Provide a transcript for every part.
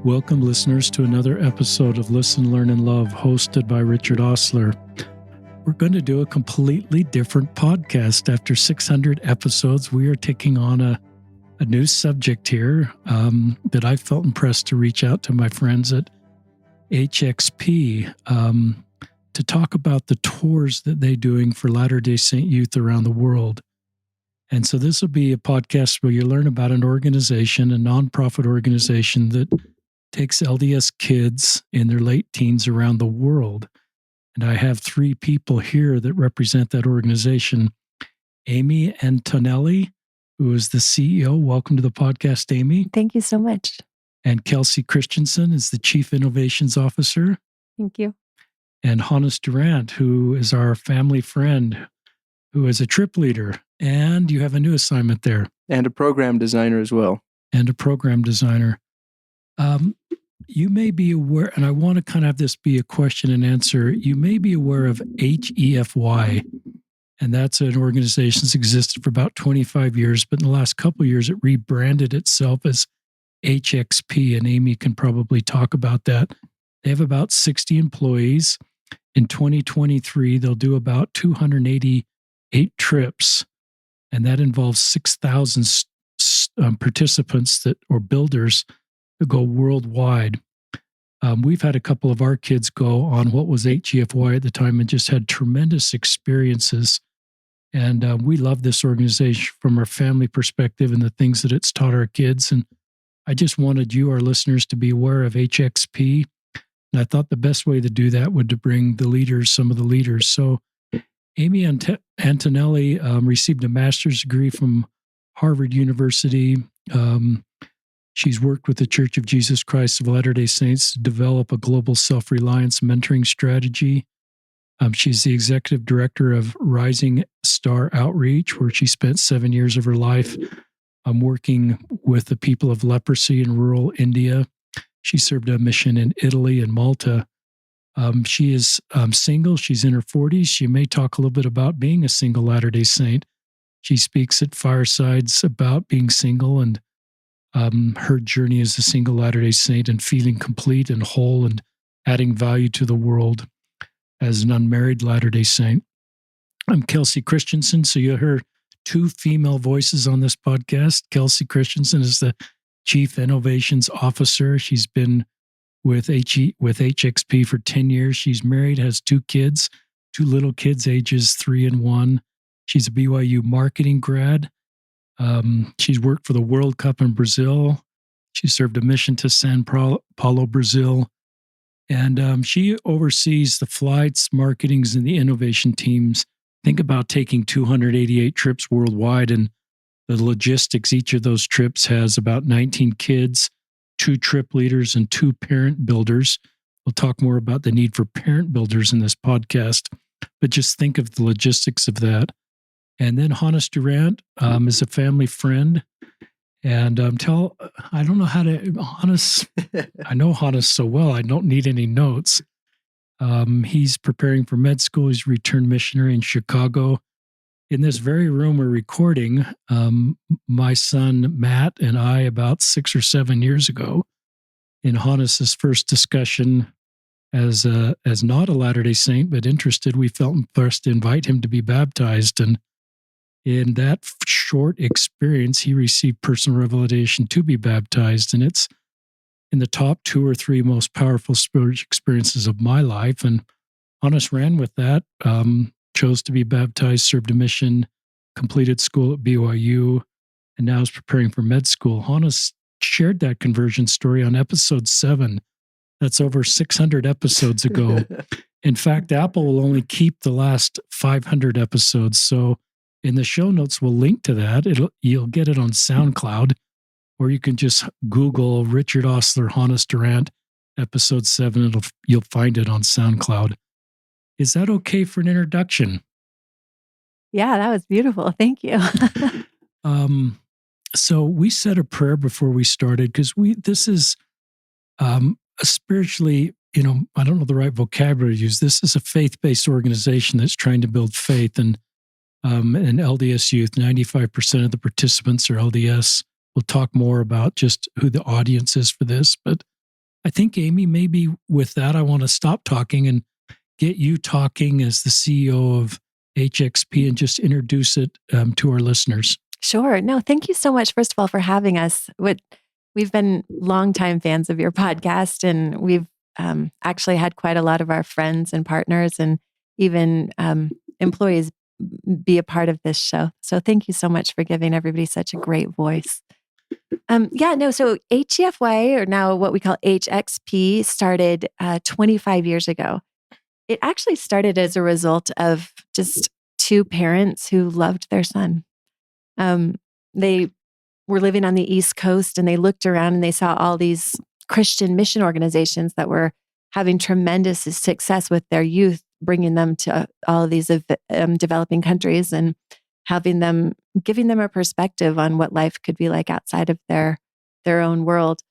Welcome, listeners, to another episode of Listen, Learn, and Love, hosted by Richard Osler. We're going to do a completely different podcast. After 600 episodes, we are taking on a new subject here that I felt impressed to reach out to my friends at HXP to talk about the tours that they're doing for Latter-day Saint youth around the world. And so this will be a podcast where you learn about an organization, a nonprofit organization that takes LDS kids in their late teens around the world. And I have three people here that represent that organization. Amy Antonelli, who is the CEO. Welcome to the podcast, Amy. Thank you so much. And Kelsi Christensen is the Chief Innovations Officer. Thank you. And Hannes, who is our family friend, who is a trip leader. And you have a new assignment there. And a program designer as well. And a program designer. You may be aware, and I want to kind of have this be a question and answer. You may be aware of HEFY, and that's an organization that's existed for about 25 years, but in the last couple of years, it rebranded itself as HXP, and Amy can probably talk about that. They have about 60 employees. In 2023, they'll do about 288 trips, and that involves 6,000 participants or builders to go worldwide. We've had a couple of our kids go on what was HEFY at the time and just had tremendous experiences. And we love this organization from our family perspective and the things that it's taught our kids. And I just wanted you, our listeners, to be aware of HXP. And I thought the best way to do that would to bring the leaders, some of the leaders. So Amy Antonelli received a master's degree from Harvard University. She's worked with the Church of Jesus Christ of Latter-day Saints to develop a global self-reliance mentoring strategy. She's the executive director of Rising Star Outreach, where she spent 7 years of her life working with the people of leprosy in rural India. She served a mission in Italy and Malta. She is single. She's in her 40s. She may talk a little bit about being a single Latter-day Saint. She speaks at firesides about being single and her journey as a single Latter-day Saint and feeling complete and whole and adding value to the world as an unmarried Latter-day Saint. I'm Kelsi Christensen, so you'll hear two female voices on this podcast. Kelsi Christensen is the Chief Innovations Officer. She's been with HXP for 10 years. She's married, has two kids, two little kids, ages 3 and 1. She's a BYU marketing grad. She's worked for the World Cup in Brazil. She served a mission to Sao Paulo, Brazil. And she oversees the flights, marketings, and the innovation teams. Think about taking 288 trips worldwide and the logistics. Each of those trips has about 19 kids, 2 trip leaders, and 2 parent builders. We'll talk more about the need for parent builders in this podcast, but just think of the logistics of that. And then Hannes is a family friend. And I don't know how to, Hannes, I know Hannes so well, I don't need any notes. He's preparing for med school. He's a returned missionary in Chicago. In this very room we're recording, my son Matt and I, about 6 or 7 years ago, in Hannes's first discussion as not a Latter-day Saint, but interested, we felt impressed to invite him to be baptized. And in that short experience, he received personal revelation to be baptized. And it's in the top 2 or 3 most powerful spiritual experiences of my life. And Hannes ran with that, chose to be baptized, served a mission, completed school at BYU, and now is preparing for med school. Hannes shared that conversion story on episode 7. That's over 600 episodes ago. In fact, Apple will only keep the last 500 episodes. So in the show notes, we'll link to that. You'll get it on SoundCloud, or you can just Google Richard Osler, Hannes Randt, episode 7. You'll find it on SoundCloud. Is that okay for an introduction? Yeah, that was beautiful. Thank you. So we said a prayer before we started because this is a spiritually, I don't know the right vocabulary to use. This is a faith-based organization that's trying to build faith. And LDS youth, 95% of the participants are LDS. We'll talk more about just who the audience is for this, but I think, Amy, maybe with that, I want to stop talking and get you talking as the CEO of HXP and just introduce it to our listeners. Sure. No, thank you so much, first of all, for having us. We've been longtime fans of your podcast, and we've actually had quite a lot of our friends and partners and even employees be a part of this show. So thank you so much for giving everybody such a great voice. So HEFY, or now what we call HXP, started 25 years ago. It actually started as a result of just two parents who loved their son. They were living on the East Coast, and they looked around and they saw all these Christian mission organizations that were having tremendous success with their youth, bringing them to all of these developing countries and giving them a perspective on what life could be like outside of their own world.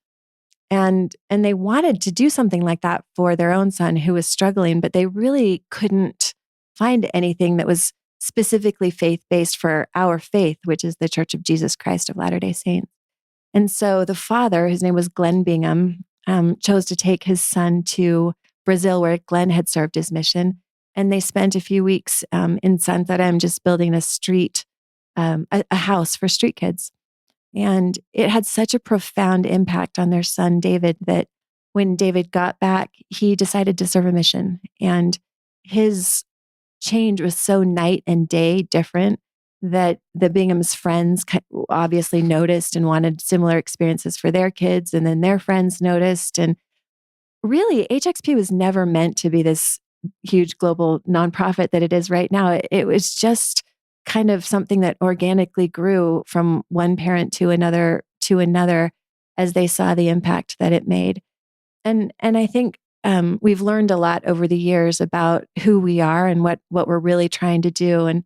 And they wanted to do something like that for their own son who was struggling, but they really couldn't find anything that was specifically faith-based for our faith, which is the Church of Jesus Christ of Latter-day Saints. And so the father, his name was Glenn Bingham, chose to take his son to Brazil, where Glenn had served his mission. And they spent a few weeks in San Tarem just building a house for street kids. And it had such a profound impact on their son, David, that when David got back, he decided to serve a mission. And his change was so night and day different that the Bingham's friends obviously noticed and wanted similar experiences for their kids. And then their friends noticed. And really, HXP was never meant to be this huge global nonprofit that it is right now. It was just kind of something that organically grew from one parent to another as they saw the impact that it made. And I think we've learned a lot over the years about who we are and what we're really trying to do. And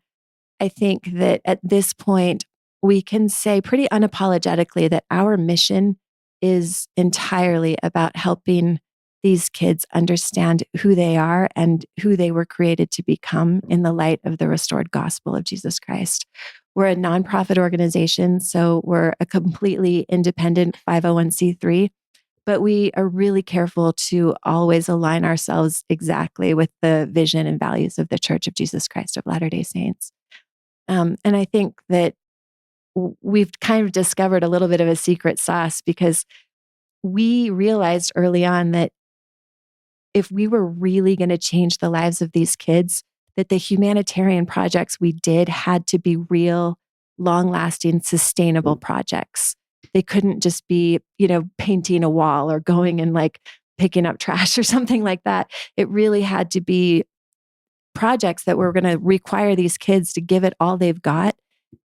I think that at this point, we can say pretty unapologetically that our mission is entirely about helping these kids understand who they are and who they were created to become in the light of the restored gospel of Jesus Christ. We're a nonprofit organization, so we're a completely independent 501c3, but we are really careful to always align ourselves exactly with the vision and values of the Church of Jesus Christ of Latter-day Saints. And I think that we've kind of discovered a little bit of a secret sauce, because we realized early on that if we were really going to change the lives of these kids, that the humanitarian projects we did had to be real, long-lasting, sustainable projects. They couldn't just be, painting a wall or going and picking up trash or something like that. It really had to be projects that were going to require these kids to give it all they've got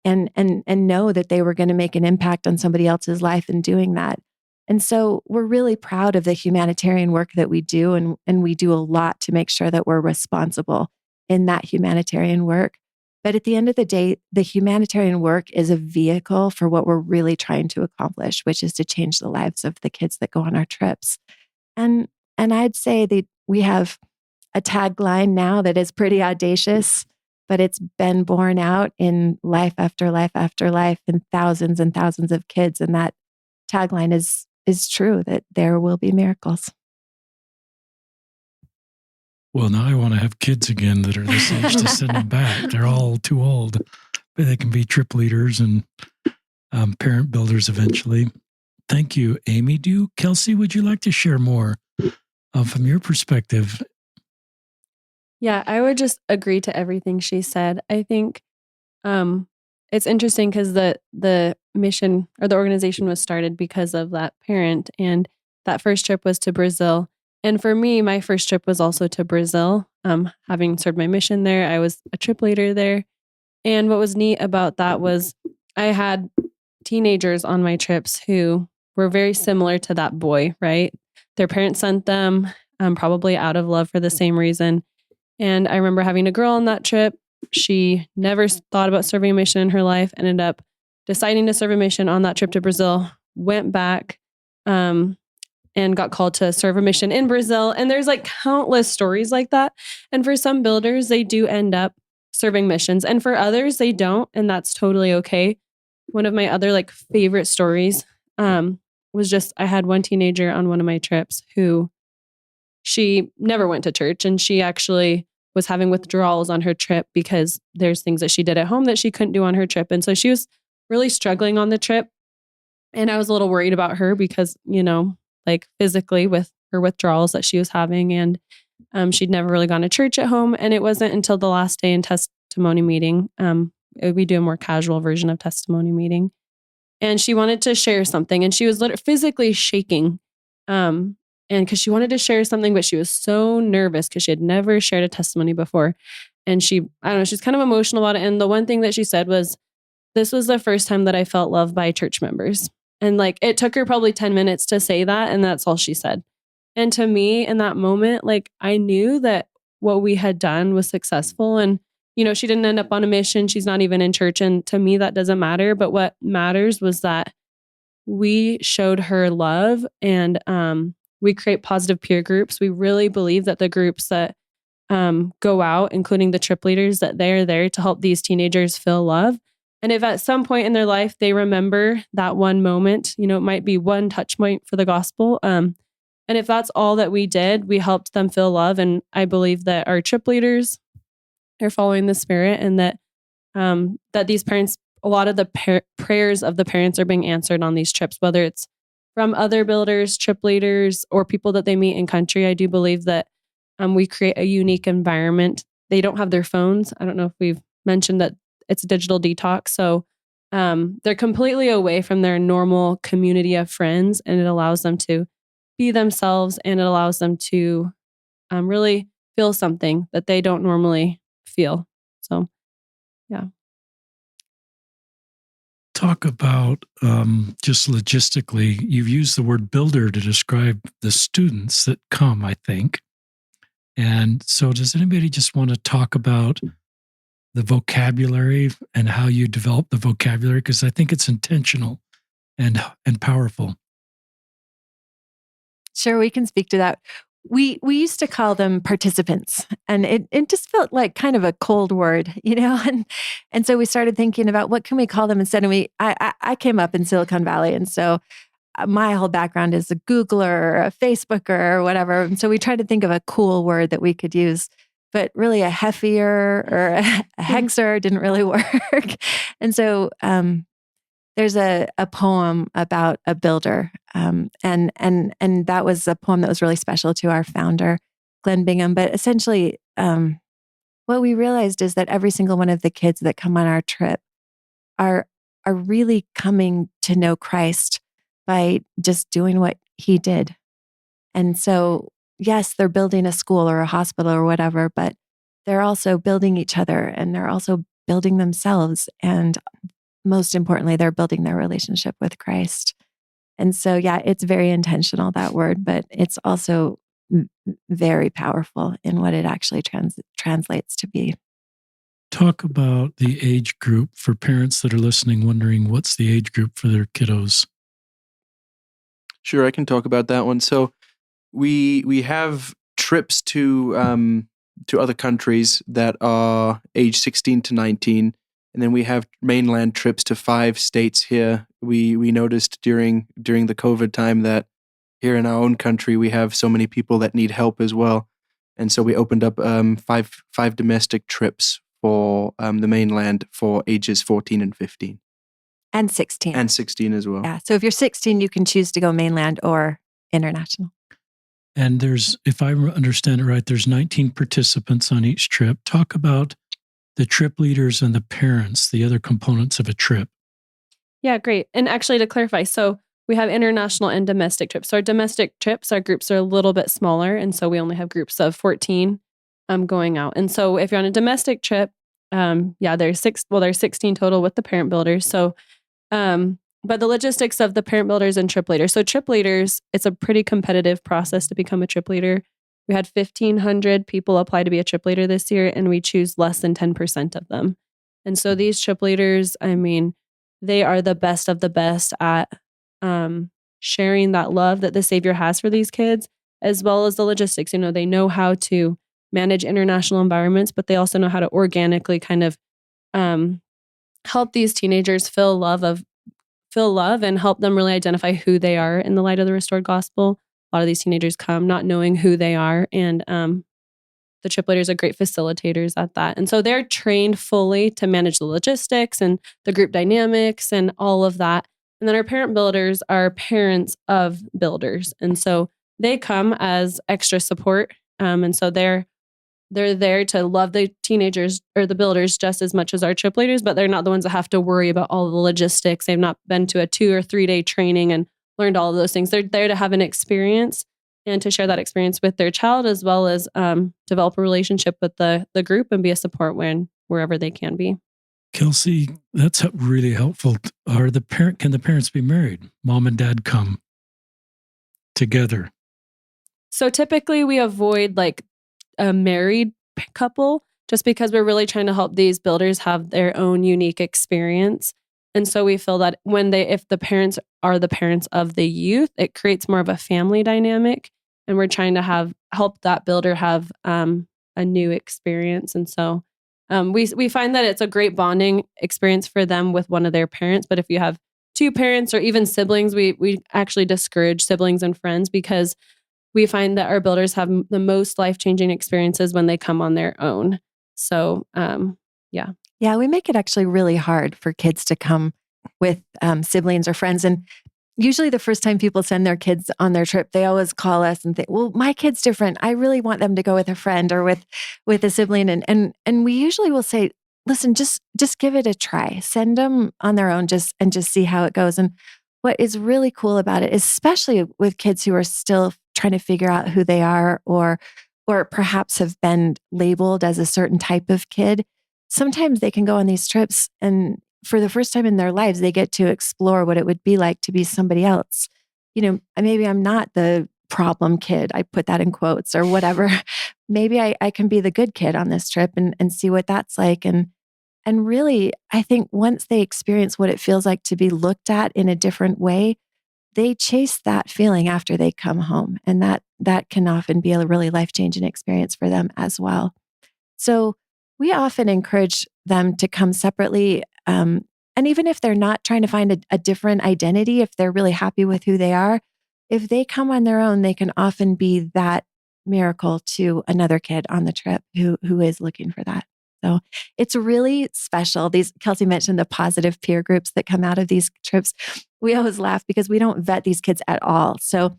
and know that they were going to make an impact on somebody else's life in doing that. And so we're really proud of the humanitarian work that we do, and we do a lot to make sure that we're responsible in that humanitarian work. But at the end of the day, the humanitarian work is a vehicle for what we're really trying to accomplish, which is to change the lives of the kids that go on our trips. And I'd say that we have a tagline now that is pretty audacious, but it's been borne out in life after life after life in thousands and thousands of kids. And that tagline is true, that there will be miracles. Well, now I want to have kids again that are this age to send them back. They're all too old, but they can be trip leaders and parent builders eventually. Thank you, Amy. Kelsi, would you like to share more from your perspective? Yeah, I would just agree to everything she said. I think it's interesting because the mission or the organization was started because of that parent, and that first trip was to Brazil. And for me, my first trip was also to Brazil. Having served my mission there, I was a trip leader there. And what was neat about that was I had teenagers on my trips who were very similar to that boy, right? Their parents sent them, probably out of love for the same reason. And I remember having a girl on that trip. She never thought about serving a mission in her life, ended up deciding to serve a mission on that trip to Brazil, went back, and got called to serve a mission in Brazil. And there's countless stories like that. And for some builders, they do end up serving missions. And for others, they don't. And that's totally okay. One of my other favorite stories was just, I had one teenager on one of my trips who she never went to church, and she actually was having withdrawals on her trip because there's things that she did at home that she couldn't do on her trip. And so she was really struggling on the trip. And I was a little worried about her because, like physically with her withdrawals that she was having. And she'd never really gone to church at home. And it wasn't until the last day in testimony meeting. We do a more casual version of testimony meeting. And she wanted to share something, and she was physically shaking. And because she wanted to share something, but she was so nervous because she had never shared a testimony before. And she's kind of emotional about it. And the one thing that she said was, this was the first time that I felt loved by church members. And like, it took her probably 10 minutes to say that. And that's all she said. And to me in that moment, like, I knew that what we had done was successful. And, she didn't end up on a mission. She's not even in church. And to me, that doesn't matter. But what matters was that we showed her love, and we create positive peer groups. We really believe that the groups that go out, including the trip leaders, that they're there to help these teenagers feel love. And if at some point in their life they remember that one moment, it might be one touch point for the gospel. And if that's all that we did, we helped them feel love. And I believe that our trip leaders are following the Spirit, and that that these parents, a lot of the prayers of the parents are being answered on these trips, whether it's from other builders, trip leaders, or people that they meet in country. I do believe that we create a unique environment. They don't have their phones. I don't know if we've mentioned that it's a digital detox. So they're completely away from their normal community of friends, and it allows them to be themselves, and it allows them to really feel something that they don't normally feel. So, yeah. Talk about just logistically, you've used the word builder to describe the students that come, I think. And so does anybody just want to talk about the vocabulary and how you develop the vocabulary? Because I think it's intentional and powerful. Sure, we can speak to that. We used to call them participants, and it just felt like kind of a cold word, and so we started thinking about what can we call them instead. And I came up in Silicon Valley, and so my whole background is a Googler or a Facebooker or whatever. And so we tried to think of a cool word that we could use, but really a HEFY or a hexer didn't really work. And so there's a poem about a builder. And that was a poem that was really special to our founder, Glenn Bingham. But essentially, what we realized is that every single one of the kids that come on our trip are really coming to know Christ by just doing what he did. And so, yes, they're building a school or a hospital or whatever, but they're also building each other, and they're also building themselves. And most importantly, they're building their relationship with Christ. And so, yeah, it's very intentional, that word, but it's also very powerful in what it actually translates to be. Talk about the age group for parents that are listening, wondering what's the age group for their kiddos. Sure, I can talk about that one. So we have trips to other countries that are age 16 to 19. And then we have mainland trips to 5 states here. We noticed during the COVID time that here in our own country, we have so many people that need help as well. And so we opened up five domestic trips for the mainland for ages 14 and 15. And 16. And 16 as well. Yeah. So if you're 16, you can choose to go mainland or international. And there's, if I understand it right, there's 19 participants on each trip. Talk about the trip leaders and the parents, the other components of a trip. Yeah, great. And actually, to clarify, so we have international and domestic trips. So our domestic trips, our groups are a little bit smaller. And so we only have groups of 14 going out. And so if you're on a domestic trip, there's 16 total with the parent builders. So, but the logistics of the parent builders and trip leaders. So trip leaders, it's a pretty competitive process to become a trip leader. We had 1,500 people apply to be a trip leader this year, and we choose less than 10% of them. And so these trip leaders, I mean, they are the best of the best at sharing that love that the Savior has for these kids, as well as the logistics. They know how to manage international environments, but they also know how to organically kind of help these teenagers feel feel love and help them really identify who they are in the light of the restored gospel. A lot of these teenagers come not knowing who they are, and the trip leaders are great facilitators at that. And so they're trained fully to manage the logistics and the group dynamics and all of that. And then our parent builders are parents of builders. And so they come as extra support. And so they're there to love the teenagers or the builders just as much as our trip leaders, but they're not the ones that have to worry about all the logistics. They've not been to a 2 or 3 day training and learned all of those things. They're there to have an experience and to share that experience with their child, as well as develop a relationship with the group and be a support wherever they can be. Kelsi, that's really helpful. Can the parents be married? Mom and dad come together. So typically we avoid like a married couple, just because we're really trying to help these builders have their own unique experience. And so we feel that if the parents are the parents of the youth, it creates more of a family dynamic. And we're trying to help that builder have a new experience. And so we find that it's a great bonding experience for them with one of their parents. But if you have 2 parents or even siblings, we actually discourage siblings and friends, because we find that our builders have the most life-changing experiences when they come on their own. So, yeah. Yeah, we make it actually really hard for kids to come with siblings or friends. And usually the first time people send their kids on their trip, they always call us and think, well, my kid's different. I really want them to go with a friend or with a sibling. And we usually will say, listen, just give it a try. Send them on their own just see how it goes. And what is really cool about it, especially with kids who are still trying to figure out who they are, or perhaps have been labeled as a certain type of kid, sometimes they can go on these trips and for the first time in their lives, they get to explore what it would be like to be somebody else. Maybe I'm not the problem kid. I put that in quotes or whatever. Maybe I can be the good kid on this trip and see what that's like. And really, I think once they experience what it feels like to be looked at in a different way, they chase that feeling after they come home. And that can often be a really life-changing experience for them as well. So we often encourage them to come separately. And even if they're not trying to find a different identity, if they're really happy with who they are, if they come on their own, they can often be that miracle to another kid on the trip who is looking for that. So it's really special. Kelsi mentioned the positive peer groups that come out of these trips. We always laugh because we don't vet these kids at all. So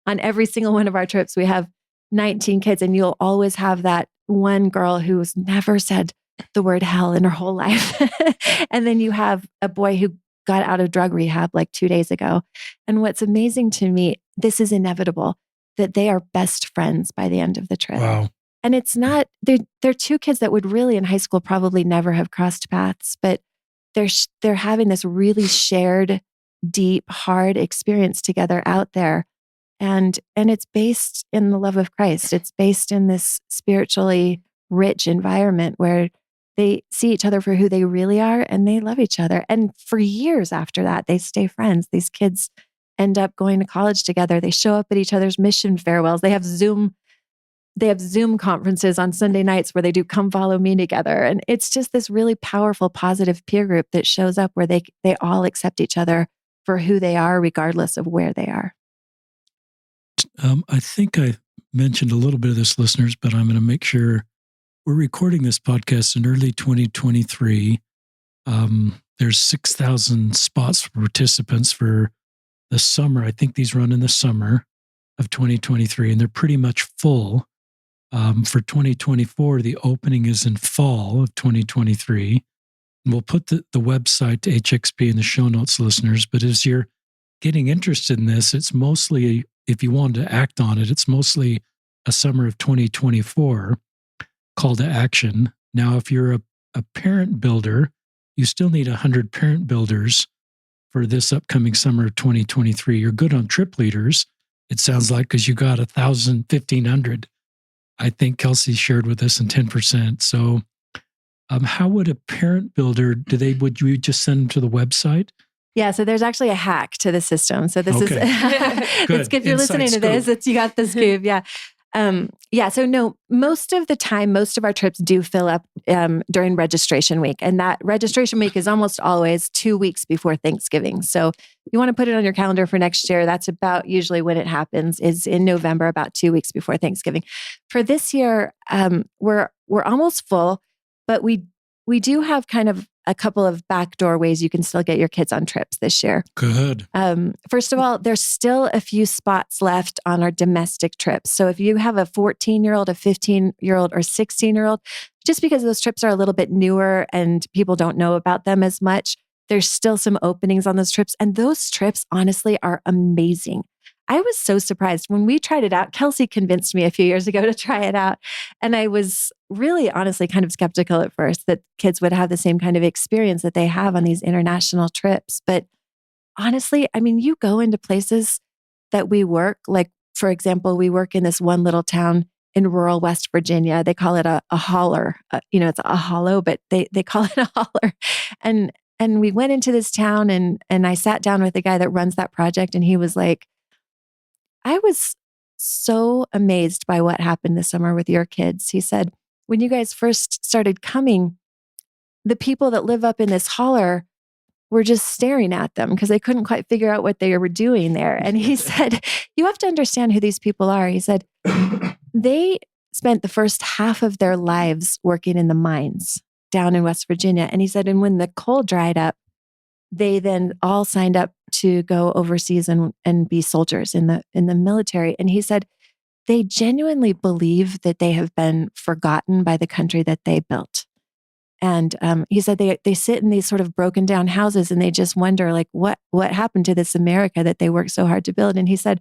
on every single one of our trips, we have 19 kids, and you'll always have that one girl who's never said the word hell in her whole life. And then you have a boy who got out of drug rehab like 2 days ago. And what's amazing to me, this is inevitable, that they are best friends by the end of the trip. Wow. And it's not, they're 2 kids that would really in high school probably never have crossed paths, but they're having this really shared, deep, hard experience together out there. And it's based in the love of Christ. It's based in this spiritually rich environment where they see each other for who they really are and they love each other. And for years after that, they stay friends. These kids end up going to college together. They show up at each other's mission farewells. They have Zoom conferences on Sunday nights where they do Come Follow Me together. And it's just this really powerful, positive peer group that shows up where they all accept each other for who they are, regardless of where they are. I think I mentioned a little bit of this, listeners, but I'm going to make sure we're recording this podcast in early 2023. There's 6,000 spots for participants for the summer. I think these run in the summer of 2023, and they're pretty much full. For 2024, the opening is in fall of 2023. And we'll put the website to HXP in the show notes, listeners. But as you're getting interested in this, it's mostly, if you wanted to act on it, it's mostly a summer of 2024 call to action. Now, if you're a parent builder, you still need 100 parent builders for this upcoming summer of 2023. You're good on trip leaders, it sounds like, because you got 1,000, 1,500. I think Kelsi shared with us, and 10%. So how would a parent builder, would you just send them to the website? Yeah, so there's actually a hack to the system. So this is, Good. it's good if you're listening to this, you got the scoop. Yeah. So no, most of the time, most of our trips do fill up during registration week. And that registration week is almost always 2 weeks before Thanksgiving. So you want to put it on your calendar for next year. That's about usually when it happens, is in November, about 2 weeks before Thanksgiving. For this year, we're almost full, but we do have kind of a couple of backdoor ways you can still get your kids on trips this year. Good. First of all, there's still a few spots left on our domestic trips. So if you have a 14-year-old, a 15-year-old, or 16-year-old, just because those trips are a little bit newer and people don't know about them as much, there's still some openings on those trips. And those trips, honestly, are amazing. I was so surprised when we tried it out. Kelsi convinced me a few years ago to try it out. And I was really, honestly, kind of skeptical at first that kids would have the same kind of experience that they have on these international trips. But honestly, I mean, you go into places that we work, like, for example, we work in this one little town in rural West Virginia. They call it a holler. It's a hollow, but they call it a holler. And we went into this town and I sat down with the guy that runs that project, and he was like, I was so amazed by what happened this summer with your kids. He said, when you guys first started coming, the people that live up in this holler were just staring at them because they couldn't quite figure out what they were doing there. And he said, you have to understand who these people are. He said, they spent the first half of their lives working in the mines down in West Virginia. And he said, and when the coal dried up, they then all signed up to go overseas and be soldiers in the military. And he said, they genuinely believe that they have been forgotten by the country that they built. And he said they sit in these sort of broken down houses and they just wonder, like, what happened to this America that they worked so hard to build? And he said,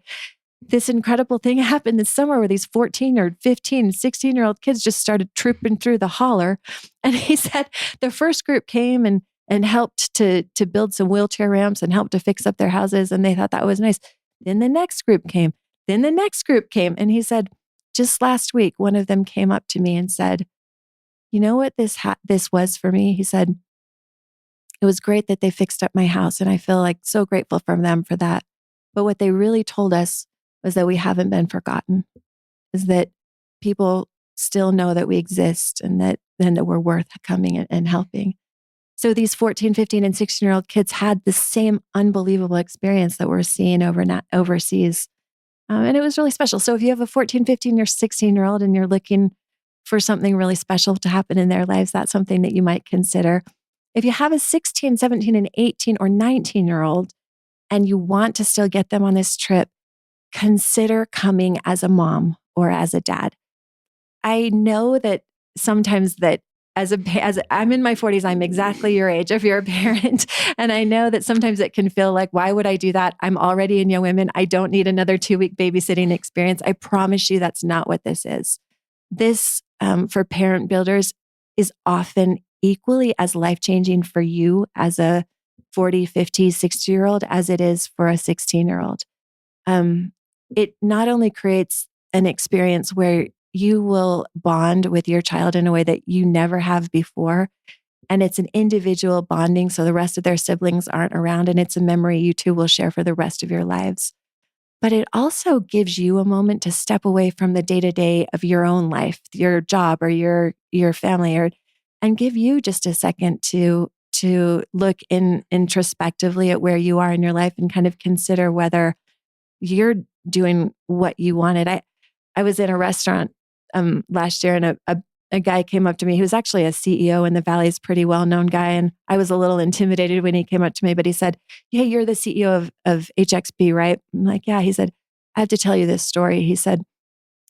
this incredible thing happened this summer where these 14 or 15, 16-year-old kids just started trooping through the holler. And he said the first group came and helped to build some wheelchair ramps and helped to fix up their houses. And they thought that was nice. Then the next group came. Then the next group came. And he said, just last week, one of them came up to me and said, you know what this was for me? He said, it was great that they fixed up my house. And I feel like so grateful from them for that. But what they really told us was that we haven't been forgotten, is that people still know that we exist and that we're worth coming and helping. So these 14, 15, and 16-year-old kids had the same unbelievable experience that we're seeing overseas. And it was really special. So if you have a 14, 15, or 16-year-old and you're looking for something really special to happen in their lives, that's something that you might consider. If you have a 16, 17, and 18, or 19-year-old and you want to still get them on this trip, consider coming as a mom or as a dad. I know that sometimes that as I'm in my 40s, I'm exactly your age if you're a parent. And I know that sometimes it can feel like, why would I do that? I'm already in Young Women. I don't need another 2-week babysitting experience. I promise you that's not what this is. This, for parent builders, is often equally as life-changing for you as a 40, 50, 60-year-old as it is for a 16-year-old. It not only creates an experience where you will bond with your child in a way that you never have before. And it's an individual bonding, so the rest of their siblings aren't around, and it's a memory you two will share for the rest of your lives. But it also gives you a moment to step away from the day-to-day of your own life, your job or your family, and give you just a second to look introspectively at where you are in your life and kind of consider whether you're doing what you wanted. I was in a restaurant last year, and a guy came up to me. He was actually a CEO in the Valley, he's a pretty well-known guy. And I was a little intimidated when he came up to me, but he said, "Hey, you're the CEO of HXP, right?" I'm like, "Yeah." He said, "I have to tell you this story." He said,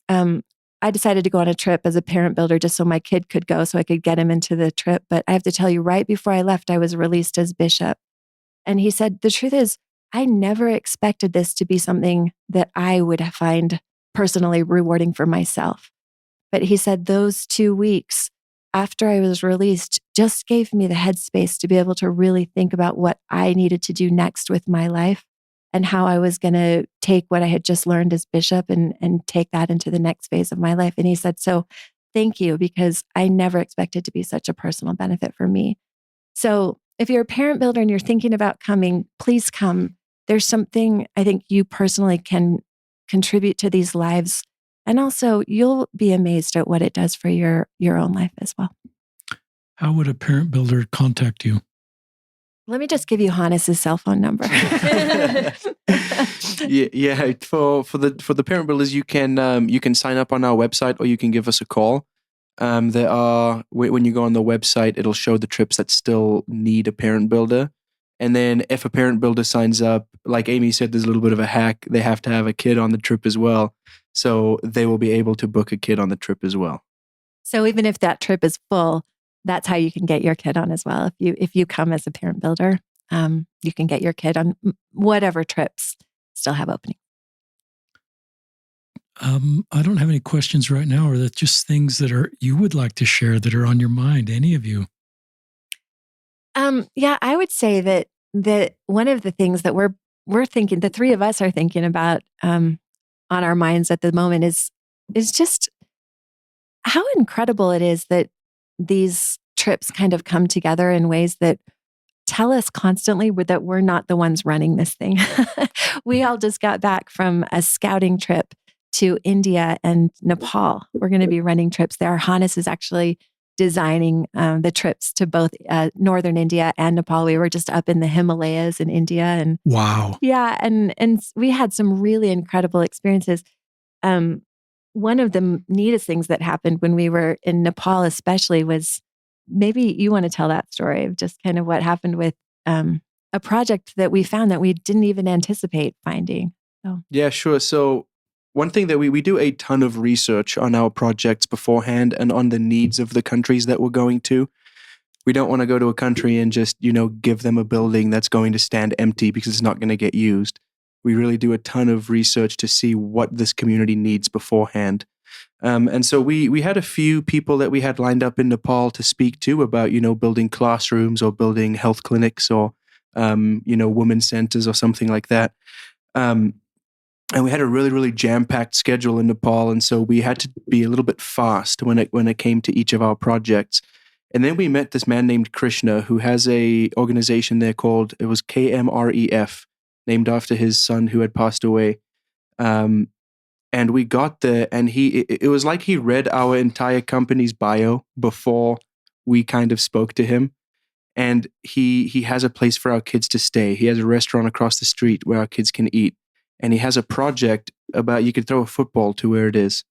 I decided to go on a trip as a parent builder just so my kid could go, so I could get him into the trip. But I have to tell you, right before I left, I was released as bishop. And he said, the truth is, I never expected this to be something that I would find personally rewarding for myself. But he said those 2 weeks after I was released just gave me the headspace to be able to really think about what I needed to do next with my life and how I was going to take what I had just learned as bishop and take that into the next phase of my life. And he said, so thank you, because I never expected to be such a personal benefit for me. So if you're a parent builder and you're thinking about coming, please come. There's something I think you personally can contribute to these lives And also, you'll be amazed at what it does for your own life as well. How would a parent builder contact you? Let me just give you Hannes' cell phone number. Yeah. For the parent builders, you can sign up on our website, or you can give us a call. There are, when you go on the website, it'll show the trips that still need a parent builder. And then if a parent builder signs up, like Amy said, there's a little bit of a hack. They have to have a kid on the trip as well. So they will be able to book a kid on the trip as well. So even if that trip is full, that's how you can get your kid on as well. If you come as a parent builder, you can get your kid on whatever trips still have opening. I don't have any questions right now. Or that just things that you would like to share that are on your mind? Any of you? Yeah, I would say that one of the things that we're thinking, the three of us are thinking about on our minds at the moment is just how incredible it is that these trips kind of come together in ways that tell us constantly that we're not the ones running this thing. We all just got back from a scouting trip to India and Nepal. We're going to be running trips there. Hannes is actually designing the trips to both northern India and Nepal. We were just up in the Himalayas in India, and wow, yeah, and we had some really incredible experiences. One of the neatest things that happened when we were in Nepal, especially, was maybe you want to tell that story of just kind of what happened with a project that we found that we didn't even anticipate finding. So. Yeah, sure. So one thing that we do a ton of research on our projects beforehand and on the needs of the countries that we're going to. We don't want to go to a country and just, give them a building that's going to stand empty because it's not going to get used. We really do a ton of research to see what this community needs beforehand. And so we had a few people that we had lined up in Nepal to speak to about, building classrooms or building health clinics or, women's centers or something like that. And we had a really, really jam-packed schedule in Nepal, and so we had to be a little bit fast when it came to each of our projects. And then we met this man named Krishna, who has a organization there called, it was KMREF, named after his son who had passed away. And we got there, and it was like he read our entire company's bio before we kind of spoke to him. And he has a place for our kids to stay. He has a restaurant across the street where our kids can eat. And he has a project about, you could throw a football to where it is.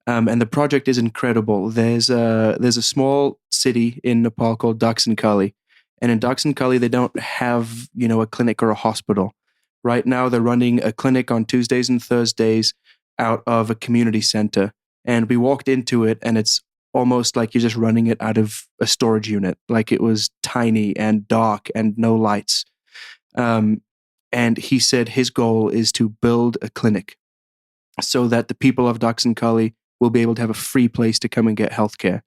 And the project is incredible. There's a small city in Nepal called Dakshinkali. And in Dakshinkali, they don't have, a clinic or a hospital. Right now, they're running a clinic on Tuesdays and Thursdays out of a community center. And we walked into it, and it's almost like you're just running it out of a storage unit. Like it was tiny and dark and no lights. And he said his goal is to build a clinic so that the people of Dakshinkali will be able to have a free place to come and get healthcare.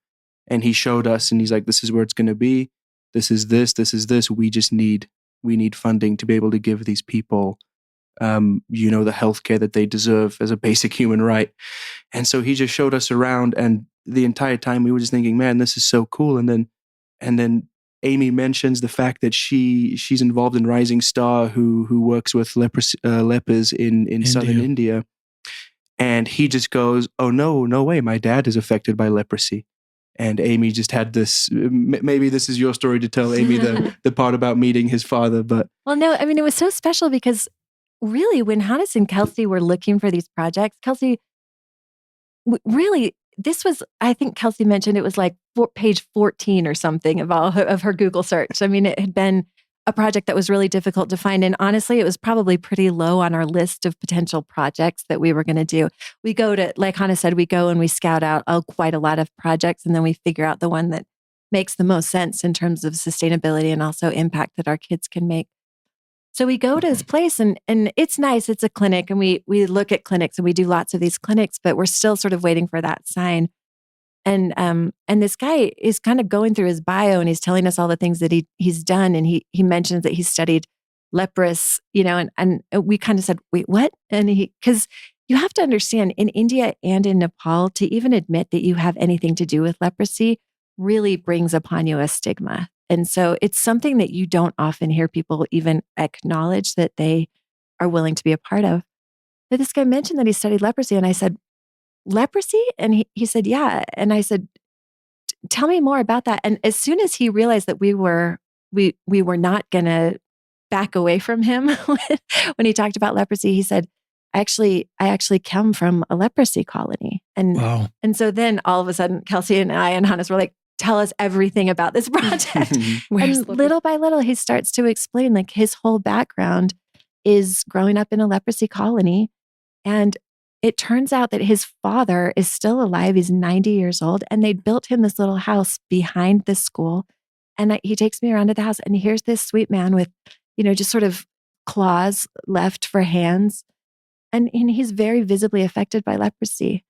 And he showed us, and he's like, this is where it's going to be. This is this. We need funding to be able to give these people, the healthcare that they deserve as a basic human right. And so he just showed us around, and the entire time we were just thinking, man, this is so cool. And then Amy mentions the fact that she's involved in Rising Star, who works with lepers in southern India. And he just goes, oh, no way. My dad is affected by leprosy. And Amy just had this, maybe this is your story to tell, Amy, the part about meeting his father. But well, no, I mean, it was so special because really when Hannes and Kelsi were looking for these projects, Kelsi, really, this was, I think Kelsi mentioned it was like page 14 or something of her Google search. I mean, it had been a project that was really difficult to find. And honestly, it was probably pretty low on our list of potential projects that we were going to do. We go to, like Hannes said, we go and we scout out quite a lot of projects, and then we figure out the one that makes the most sense in terms of sustainability and also impact that our kids can make. So we go to this place, and it's nice. It's a clinic, and we look at clinics, and we do lots of these clinics, but we're still sort of waiting for that sign. And this guy is kind of going through his bio, and he's telling us all the things that he's done. And he mentions that he studied leprous, and we kind of said, wait, what? And because you have to understand, in India and in Nepal, to even admit that you have anything to do with leprosy really brings upon you a stigma. And so it's something that you don't often hear people even acknowledge that they are willing to be a part of. But this guy mentioned that he studied leprosy, and I said, leprosy? And he said, yeah. And I said, tell me more about that. And as soon as he realized that we were not going to back away from him when he talked about leprosy, he said, I actually come from a leprosy colony. And Wow. and so then all of a sudden, Kelsi and I and Hannes were like, tell us everything about this project. And little by little, he starts to explain like his whole background is growing up in a leprosy colony. And it turns out that his father is still alive. He's 90 years old. And they built him this little house behind the school. And he takes me around to the house, and here's this sweet man with, just sort of claws left for hands. And he's very visibly affected by leprosy.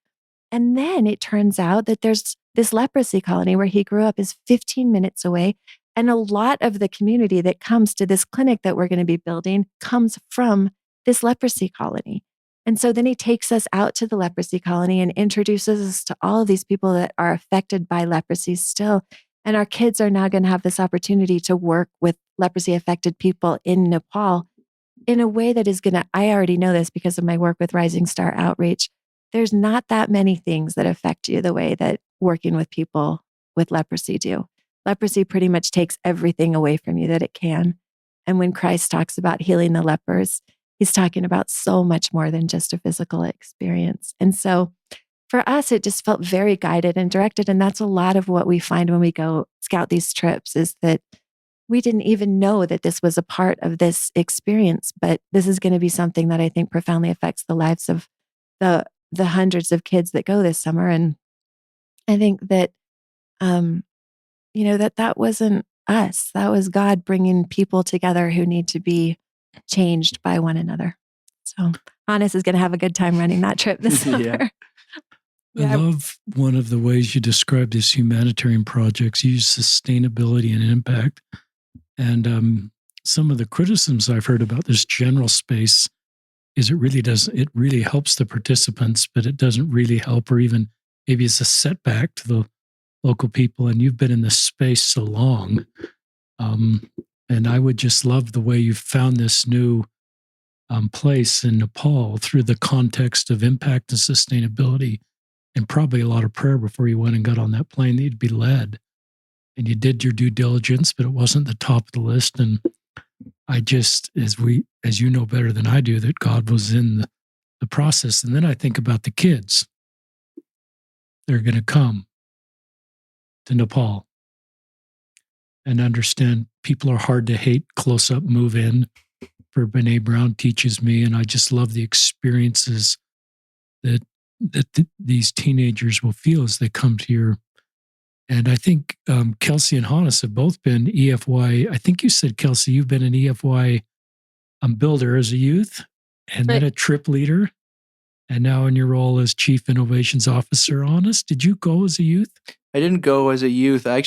And then it turns out that there's this leprosy colony where he grew up is 15 minutes away. And a lot of the community that comes to this clinic that we're going to be building comes from this leprosy colony. And so then he takes us out to the leprosy colony and introduces us to all of these people that are affected by leprosy still. And our kids are now going to have this opportunity to work with leprosy affected people in Nepal in a way that is going to, I already know this because of my work with Rising Star Outreach. There's not that many things that affect you the way that working with people with leprosy do. Leprosy pretty much takes everything away from you that it can. And when Christ talks about healing the lepers, he's talking about so much more than just a physical experience. And so for us, it just felt very guided and directed. And that's a lot of what we find when we go scout these trips, is that we didn't even know that this was a part of this experience. But this is going to be something that I think profoundly affects the lives of the hundreds of kids that go this summer. And I think that, that wasn't us. That was God bringing people together who need to be changed by one another. So Hannes is going to have a good time running that trip this summer. I love one of the ways you describe these humanitarian projects. You use sustainability and impact. And some of the criticisms I've heard about this general space is it really helps the participants, but it doesn't really help, or even maybe it's a setback to the local people. And you've been in this space so long. And I would just love the way you've found this new place in Nepal through the context of impact and sustainability, and probably a lot of prayer before you went and got on that plane that you'd be led. And you did your due diligence, but it wasn't the top of the list. And I just, as you know better than I do, that God was in the process. And then I think about the kids. They're going to come to Nepal and understand people are hard to hate, close up, move in. For Brene Brown teaches me, and I just love the experiences that these teenagers will feel as they come to your. And I think Kelsi and Hannes have both been EFY. I think you said, Kelsi, you've been an EFY builder as a youth, and then a trip leader, and now in your role as Chief Innovations Officer. Hannes, did you go as a youth? I didn't go as a youth. I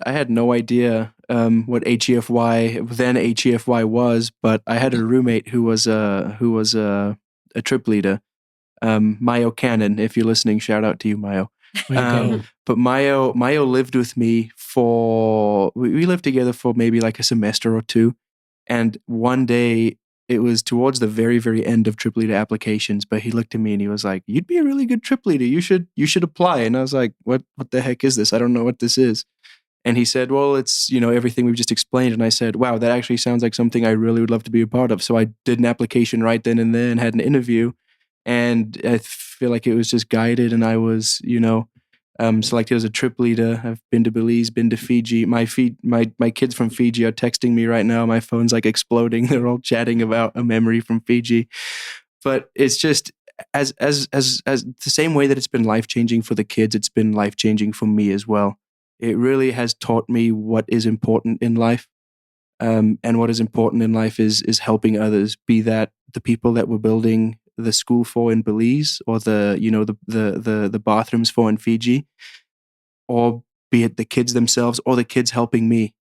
had no idea what HEFY, then HEFY was, but I had a roommate who was a trip leader, Mayo Cannon. If you're listening, shout out to you, Mayo. But Mayo lived with me we lived together for maybe like a semester or two. And one day, it was towards the very, very end of trip leader applications, but he looked at me and he was like, "You'd be a really good trip leader. You should apply." And I was like, what the heck is this? I don't know what this is. And he said, "Well, it's, everything we've just explained." And I said, "Wow, that actually sounds like something I really would love to be a part of." So I did an application right then and there and had an interview. And I feel like it was just guided, and I was, selected as a trip leader. I've been to Belize, been to Fiji. My kids from Fiji are texting me right now. My phone's like exploding. They're all chatting about a memory from Fiji. But it's just as the same way that it's been life-changing for the kids, it's been life-changing for me as well. It really has taught me what is important in life. And what is important in life is helping others, be that the people that we're building the school for in Belize, or the bathrooms for in Fiji, or be it the kids themselves or the kids helping me,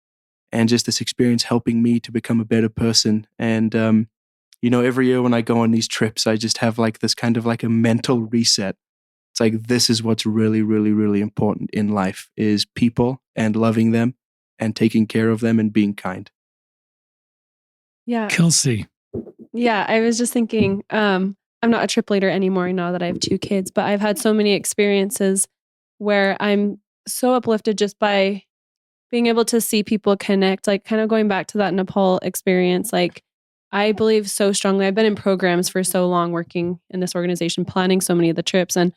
and just this experience helping me to become a better person. And every year when I go on these trips, I just have like this kind of like a mental reset. It's like, this is what's really, really, really important in life, is people and loving them and taking care of them and being kind. Yeah. Kelsi. Yeah, I was just thinking, I'm not a trip leader anymore now that I have 2 kids, but I've had so many experiences where I'm so uplifted just by being able to see people connect, like kind of going back to that Nepal experience. Like, I believe so strongly. I've been in programs for so long working in this organization, planning so many of the trips. And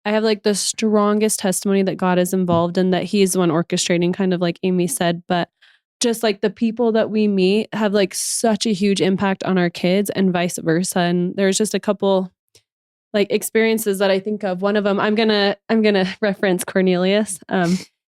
I have like the strongest testimony that God is involved and that He's the one orchestrating, kind of like Amy said. But just like the people that we meet have like such a huge impact on our kids and vice versa. And there's just a couple like experiences that I think of. One of them, I'm gonna reference Cornelius.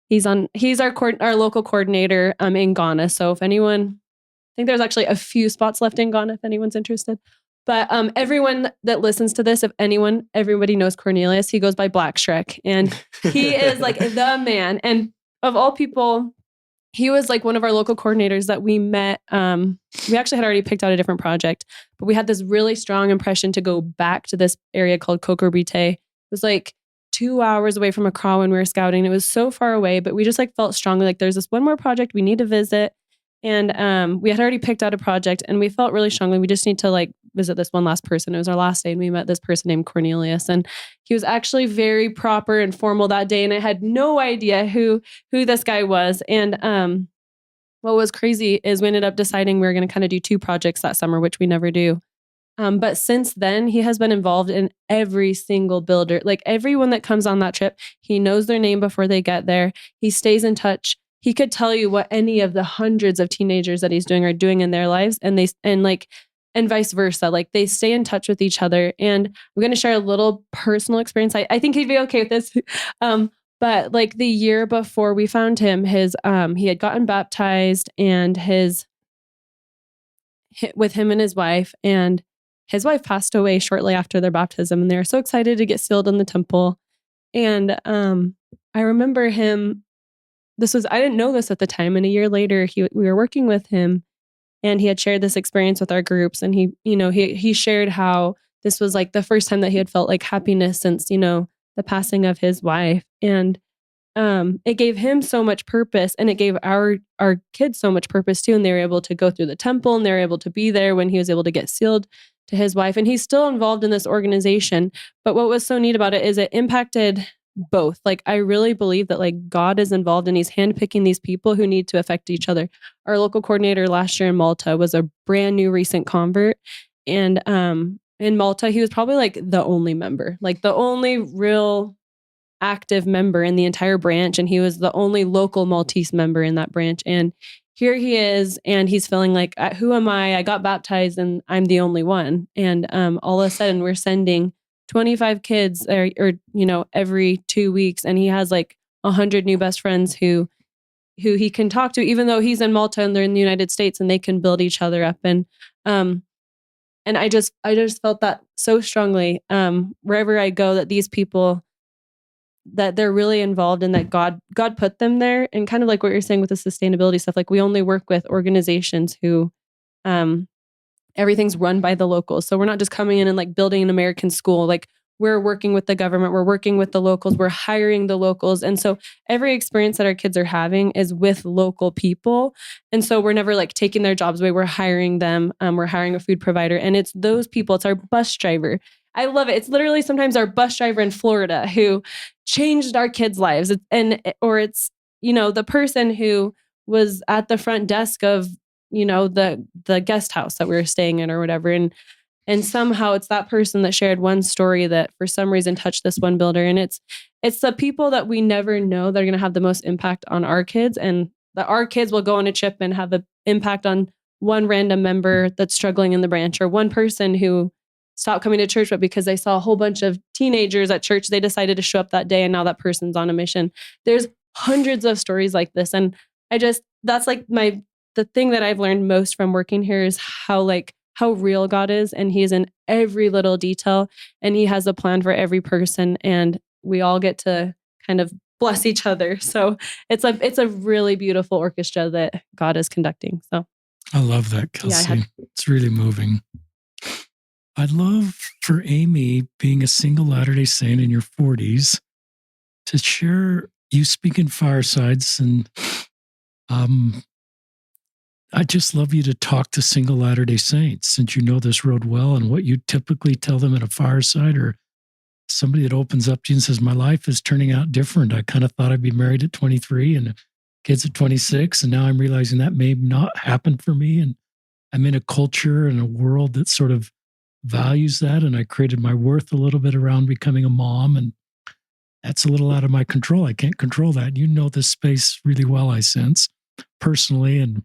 He's our local coordinator in Ghana. So if anyone, I think there's actually a few spots left in Ghana if anyone's interested. But everyone that listens to this, everybody knows Cornelius. He goes by Black Shrek, and he is like the man. And of all people, he was like one of our local coordinators that we met. We actually had already picked out a different project, but we had this really strong impression to go back to this area called Kokorite. It was like 2 hours away from Accra when we were scouting. It was so far away, but we just like felt strongly like there's this one more project we need to visit. And we had already picked out a project, and we felt really strongly we just need to like visit this one last person. It was our last day, and we met this person named Cornelius, and he was actually very proper and formal that day, and I had no idea who this guy was. And what was crazy is we ended up deciding we were going to kind of do 2 projects that summer, which we never do. But since then, he has been involved in every single builder, like everyone that comes on that trip. He knows their name before they get there. He stays in touch. He could tell you what any of the hundreds of teenagers that he's doing are doing in their lives, and vice versa. Like they stay in touch with each other. And I'm going to share a little personal experience. I think he'd be okay with this. But like the year before we found him, he had gotten baptized, and with him and his wife, and his wife passed away shortly after their baptism, and they were so excited to get sealed in the temple. And I remember him. I didn't know this at the time. And a year later, we were working with him, and he had shared this experience with our groups. And he shared how this was like the first time that he had felt like happiness since, the passing of his wife. And it gave him so much purpose, and it gave our kids so much purpose too. And they were able to go through the temple, and they were able to be there when he was able to get sealed to his wife. And he's still involved in this organization. But what was so neat about it is it impacted both. Like, I really believe that like God is involved, and He's handpicking these people who need to affect each other. Our local coordinator last year in Malta was a brand new recent convert. And in Malta, he was probably like the only member, like the only real active member in the entire branch. And he was the only local Maltese member in that branch. And here he is, and he's feeling like, who am I? I got baptized and I'm the only one. And all of a sudden we're sending 25 kids every 2 weeks. And he has like 100 new best friends who he can talk to, even though he's in Malta and they're in the United States, and they can build each other up. And I just felt that so strongly wherever I go, that these people, that they're really involved, and that God put them there. And kind of like what you're saying with the sustainability stuff, like we only work with organizations who everything's run by the locals. So we're not just coming in and like building an American school. Like we're working with the government, we're working with the locals, we're hiring the locals. And so every experience that our kids are having is with local people. And so we're never like taking their jobs away. We're hiring them. We're hiring a food provider, and it's those people. It's our bus driver. I love it. It's literally sometimes our bus driver in Florida who changed our kids' lives. Or it's the person who was at the front desk of, the guest house that we were staying in or whatever. And somehow it's that person that shared one story that for some reason touched this one builder. And it's the people that we never know that are going to have the most impact on our kids, and that our kids will go on a trip and have an impact on one random member that's struggling in the branch, or one person who stopped coming to church, but because they saw a whole bunch of teenagers at church, they decided to show up that day, and now that person's on a mission. There's hundreds of stories like this. And that's like the thing that I've learned most from working here is how real God is, and He's in every little detail, and He has a plan for every person, and we all get to kind of bless each other. So it's a really beautiful orchestra that God is conducting. So I love that, Kelsi. It's really moving. I'd love for Amy, being a single Latter-day Saint in your 40s, to share, you speak in firesides, and I just love you to talk to single Latter-day Saints, since you know this road well, and what you typically tell them at a fireside, or somebody that opens up to you and says, my life is turning out different. I kind of thought I'd be married at 23 and kids at 26. And now I'm realizing that may not happen for me. And I'm in a culture and a world that sort of values that. And I created my worth a little bit around becoming a mom. And that's a little out of my control. I can't control that. You know this space really well, I sense, personally. And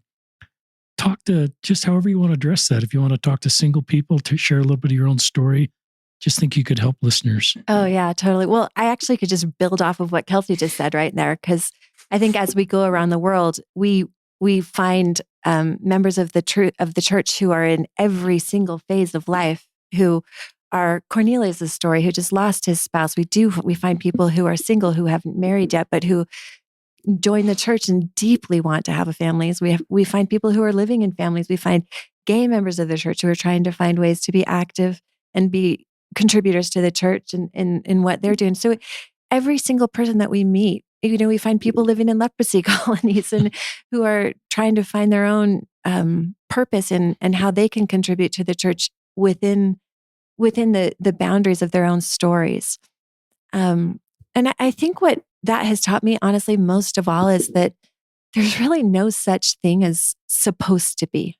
talk to just however you want to address that. If you want to talk to single people to share a little bit of your own story, just think you could help listeners. Oh, yeah, totally. Well, I actually could just build off of what Kelsi just said right there, because I think as we go around the world, we find members of the church who are in every single phase of life, who are Cornelius' story, who just lost his spouse. We find people who are single, who haven't married yet, but who join the church and deeply want to have a families. We find people who are living in families. We find gay members of the church who are trying to find ways to be active and be contributors to the church and in what they're doing. So every single person that we meet, we find people living in leprosy colonies and who are trying to find their own purpose and how they can contribute to the church within the boundaries of their own stories. And I think what that has taught me, honestly, most of all, is that there's really no such thing as supposed to be.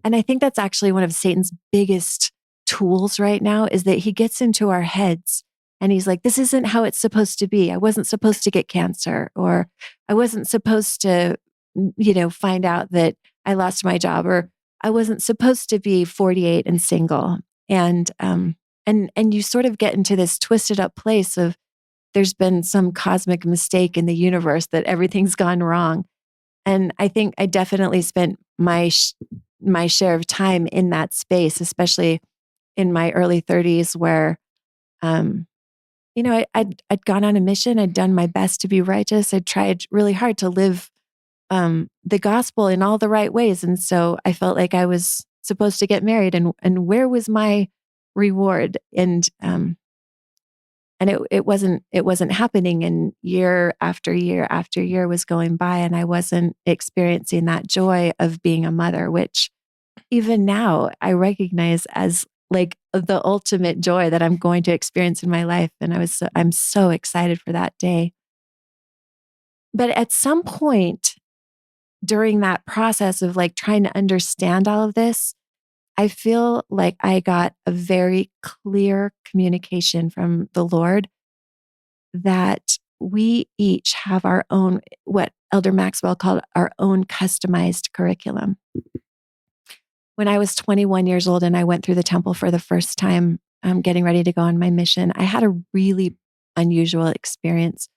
And I think that's actually one of Satan's biggest tools right now, is that he gets into our heads and he's like, this isn't how it's supposed to be. I wasn't supposed to get cancer, or I wasn't supposed to, find out that I lost my job, or I wasn't supposed to be 48 and single. And you sort of get into this twisted up place of there's been some cosmic mistake in the universe, that everything's gone wrong. And I think I definitely spent my share of time in that space, especially in my early 30s, where, I'd gone on a mission. I'd done my best to be righteous. I'd tried really hard to live the gospel in all the right ways. And so I felt like I was supposed to get married, and where was my reward? And it wasn't happening, and year after year after year was going by, and I wasn't experiencing that joy of being a mother, which even now I recognize as like the ultimate joy that I'm going to experience in my life. And I'm so excited for that day. But at some point during that process of like trying to understand all of this, I feel like I got a very clear communication from the Lord that we each have our own, what Elder Maxwell called our own customized curriculum. When I was 21 years old and I went through the temple for the first time, getting ready to go on my mission, I had a really unusual experience.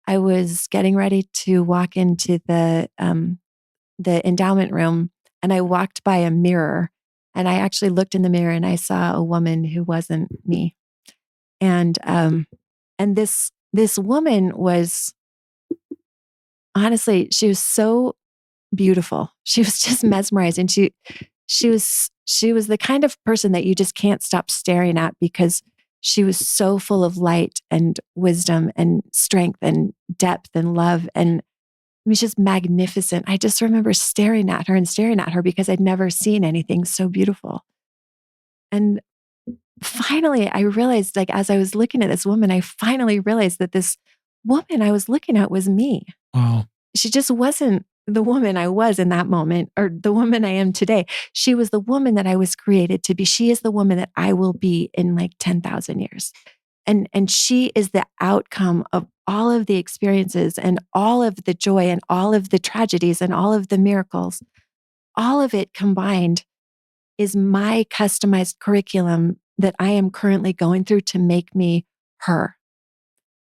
I was getting ready to walk into the endowment room, and I walked by a mirror, and I actually looked in the mirror and I saw a woman who wasn't me. And this woman was, honestly, she was so beautiful. She was just mesmerizing. She was the kind of person that you just can't stop staring at, because she was so full of light and wisdom and strength and depth and love. And it was just magnificent. I just remember staring at her because I'd never seen anything so beautiful. And finally, I realized, like, as I was looking at this woman, I finally realized that this woman I was looking at was me. Wow. She just wasn't the woman I was in that moment, or the woman I am today. She was the woman that I was created to be. She is the woman that I will be in like 10,000 years. And she is the outcome of all of the experiences and all of the joy and all of the tragedies and all of the miracles. All of it combined is my customized curriculum that I am currently going through to make me her.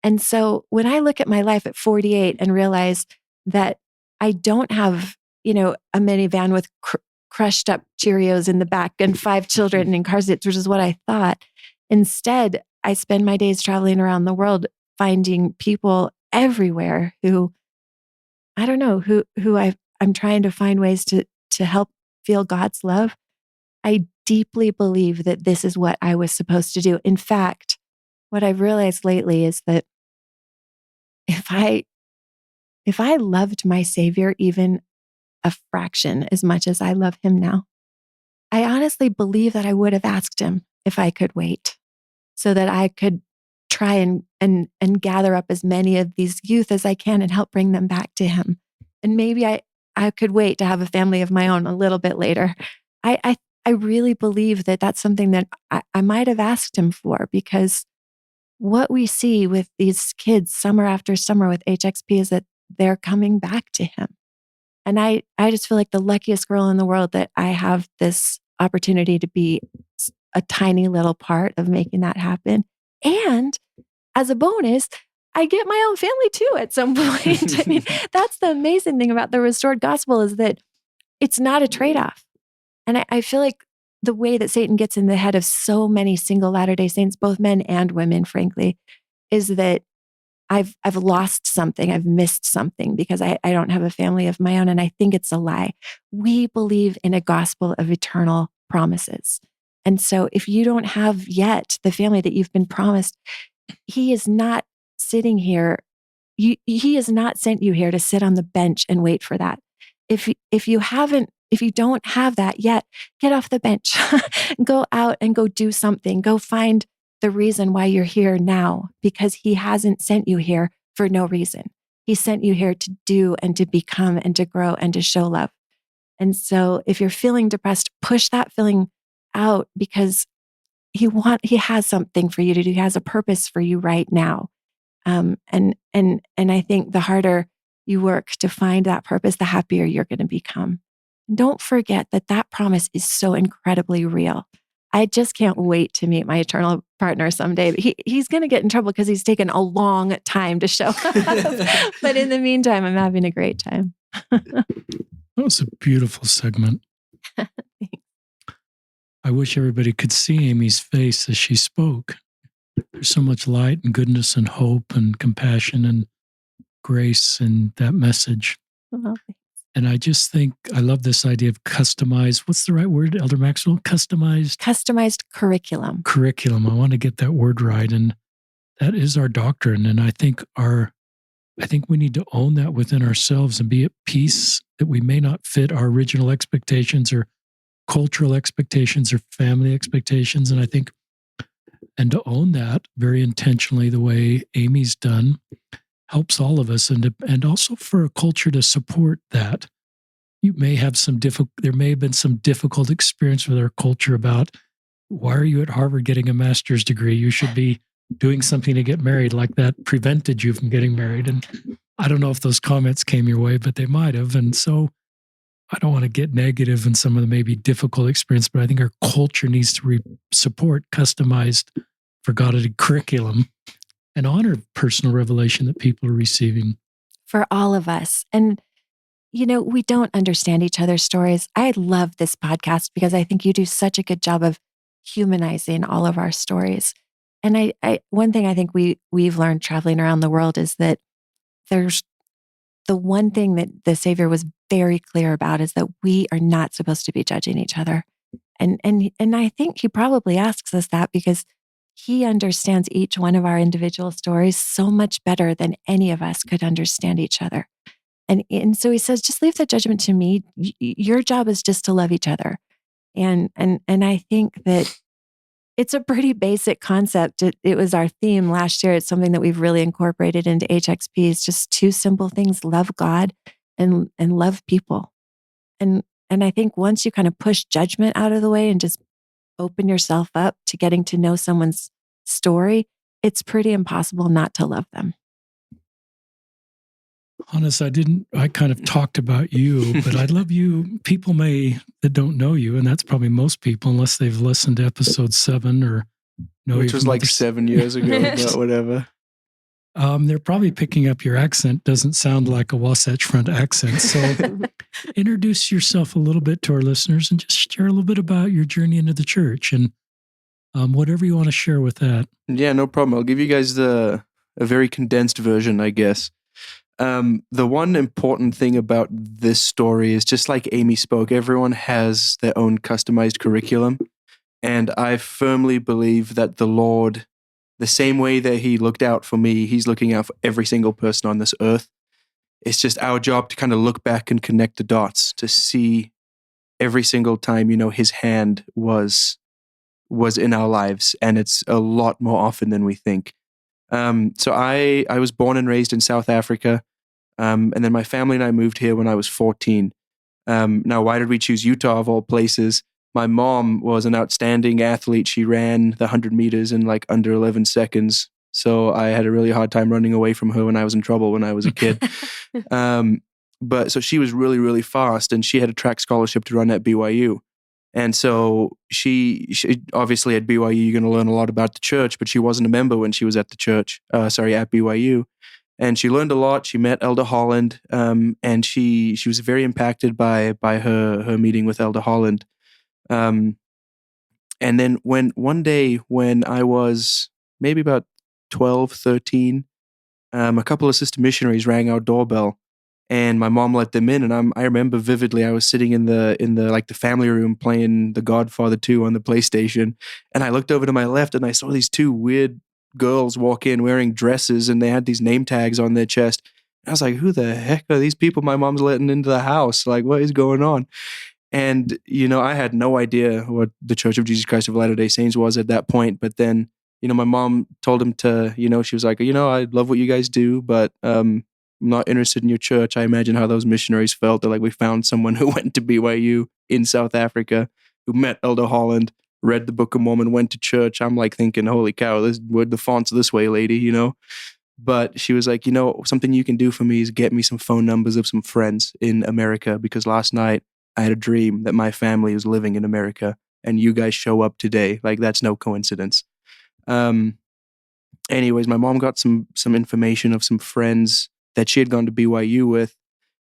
And so when I look at my life at 48 and realize that I don't have, a minivan with crushed up Cheerios in the back and 5 children in car seats, which is what I thought. Instead, I spend my days traveling around the world, finding people everywhere who, I don't know, who I'm trying to find ways to help feel God's love. I deeply believe that this is what I was supposed to do. In fact, what I've realized lately is that if I loved my Savior even a fraction as much as I love him now. I honestly believe that I would have asked him if I could wait so that I could try and gather up as many of these youth as I can and help bring them back to him. And maybe I could wait to have a family of my own a little bit later. I really believe that that's something that I might have asked him for, because what we see with these kids summer after summer with HXP is that they're coming back to him. And I just feel like the luckiest girl in the world that I have this opportunity to be a tiny little part of making that happen. And as a bonus, I get my own family too at some point. I mean, that's the amazing thing about the restored gospel, is that it's not a trade-off. And I feel like the way that Satan gets in the head of so many single Latter-day Saints, both men and women, frankly, is that I've lost something. I've missed something because I don't have a family of my own. And I think it's a lie. We believe in a gospel of eternal promises. And so if you don't have yet the family that you've been promised, he is not sitting here. He has not sent you here to sit on the bench and wait for that. If you don't have that yet, get off the bench, go out and go do something, go find the reason why you're here now, because he hasn't sent you here for no reason. He sent you here to do and to become and to grow and to show love. And so if you're feeling depressed, push that feeling out, because he has something for you to do. He has a purpose for you right now. And I think the harder you work to find that purpose, the happier you're going to become. And don't forget that promise is so incredibly real. I just can't wait to meet my eternal partner someday. He's going to get in trouble because he's taken a long time to show up. But in the meantime, I'm having a great time. That was a beautiful segment. I wish everybody could see Amy's face as she spoke. There's so much light and goodness and hope and compassion and grace in that message. Well, and I just think I love this idea of customized. What's the right word, Elder Maxwell? Customized curriculum. Curriculum. I want to get that word right. And that is our doctrine. And I think we need to own that within ourselves and be at peace that we may not fit our original expectations or cultural expectations or family expectations. And to own that very intentionally, the way Amy's done, helps all of us, and also for a culture to support that. You may have there may have been some difficult experience with our culture about, why are you at Harvard getting a master's degree? You should be doing something to get married, like that prevented you from getting married. And I don't know if those comments came your way, but they might have. And so I don't want to get negative in some of the maybe difficult experience, but I think our culture needs to support customized, forgotten curriculum and honor personal revelation that people are receiving. For all of us. And, we don't understand each other's stories. I love this podcast because I think you do such a good job of humanizing all of our stories. And one thing I think we've learned traveling around the world is that there's the one thing that the Savior was very clear about, is that we are not supposed to be judging each other. And I think he probably asks us that because he understands each one of our individual stories so much better than any of us could understand each other. And so he says, just leave the judgment to me. Your job is just to love each other. And I think that it's a pretty basic concept. It was our theme last year. It's something that we've really incorporated into HXP. It's just two simple things: love God and love people. And I think once you kind of push judgment out of the way and just open yourself up to getting to know someone's story, it's pretty impossible not to love them. Hannes, I kind of talked about you, but I love you. People that don't know you, and that's probably most people, unless they've listened to episode 7 or know which was like 7 years ago, but whatever. They're probably picking up your accent. Doesn't sound like a Wasatch Front accent. So introduce yourself a little bit to our listeners and just share a little bit about your journey into the church and whatever you want to share with that. Yeah, no problem. I'll give you guys a very condensed version, I guess. The one important thing about this story is, just like Amy spoke, everyone has their own customized curriculum. And I firmly believe that the Lord, the same way that he looked out for me, he's looking out for every single person on this earth. it's just our job to kind of look back and connect the dots to see every single time, his hand was in our lives, and it's a lot more often than we think. So I was born and raised in South Africa, and then my family and I moved here when I was 14. Now, why did we choose Utah of all places? My mom was an outstanding athlete. She ran the 100 meters in like under 11 seconds. So I had a really hard time running away from her when I was in trouble when I was a kid. But so she was really, really fast, and she had a track scholarship to run at BYU. And so she obviously at BYU, you're going to learn a lot about the church, but she wasn't a member when she was at the church, at BYU. And she learned a lot. She met Elder Holland, and she was very impacted by her meeting with Elder Holland. And then one day when I was maybe about 12, 13, a couple of sister missionaries rang our doorbell, and my mom let them in. And I remember vividly, I was sitting in the like the family room playing The Godfather 2 on the PlayStation, and I looked over to my left and I saw these two weird girls walk in wearing dresses, and they had these name tags on their chest. I was like, who the heck are these people my mom's letting into the house? Like, what is going on? And, I had no idea what the Church of Jesus Christ of Latter-day Saints was at that point. But then, my mom told him to, she was like, I love what you guys do, but I'm not interested in your church. I imagine how those missionaries felt. They're like, we found someone who went to BYU in South Africa, who met Elder Holland, read the Book of Mormon, went to church. I'm like thinking, holy cow, the font's this way, lady, But she was like, something you can do for me is get me some phone numbers of some friends in America, because last night I had a dream that my family was living in America, and you guys show up today. Like, that's no coincidence. Anyways, my mom got some information of some friends that she had gone to BYU with,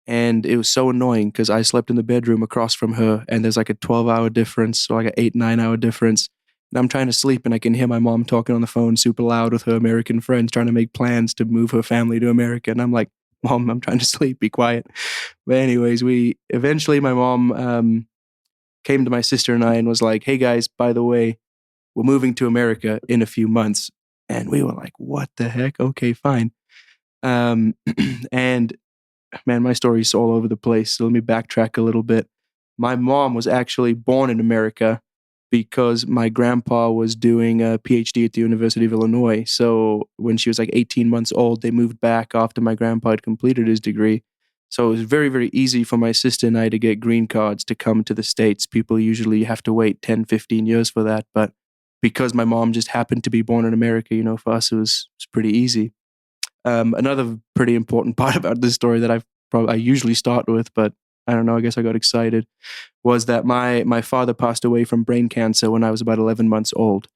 and it was so annoying because I slept in the bedroom across from her, and there's like a 12-hour difference, or like an 8-9 hour difference. And I'm trying to sleep, and I can hear my mom talking on the phone super loud with her American friends, trying to make plans to move her family to America. And I'm like, Mom, I'm trying to sleep, be quiet. But anyways, eventually my mom came to my sister and I and was like, hey guys, by the way, we're moving to America in a few months. And we were like, what the heck? Okay, fine. And man, my story's all over the place. So let me backtrack a little bit. My mom was actually born in America because my grandpa was doing a PhD at the University of Illinois. So when she was like 18 months old, they moved back after my grandpa had completed his degree. So it was very, very easy for my sister and I to get green cards to come to the States. People usually have to wait 10, 15 years for that. But because my mom just happened to be born in America, for us, it was pretty easy. Another pretty important part about this story that I usually start with, but I don't know, I guess I got excited, was that my father passed away from brain cancer when I was about 11 months old.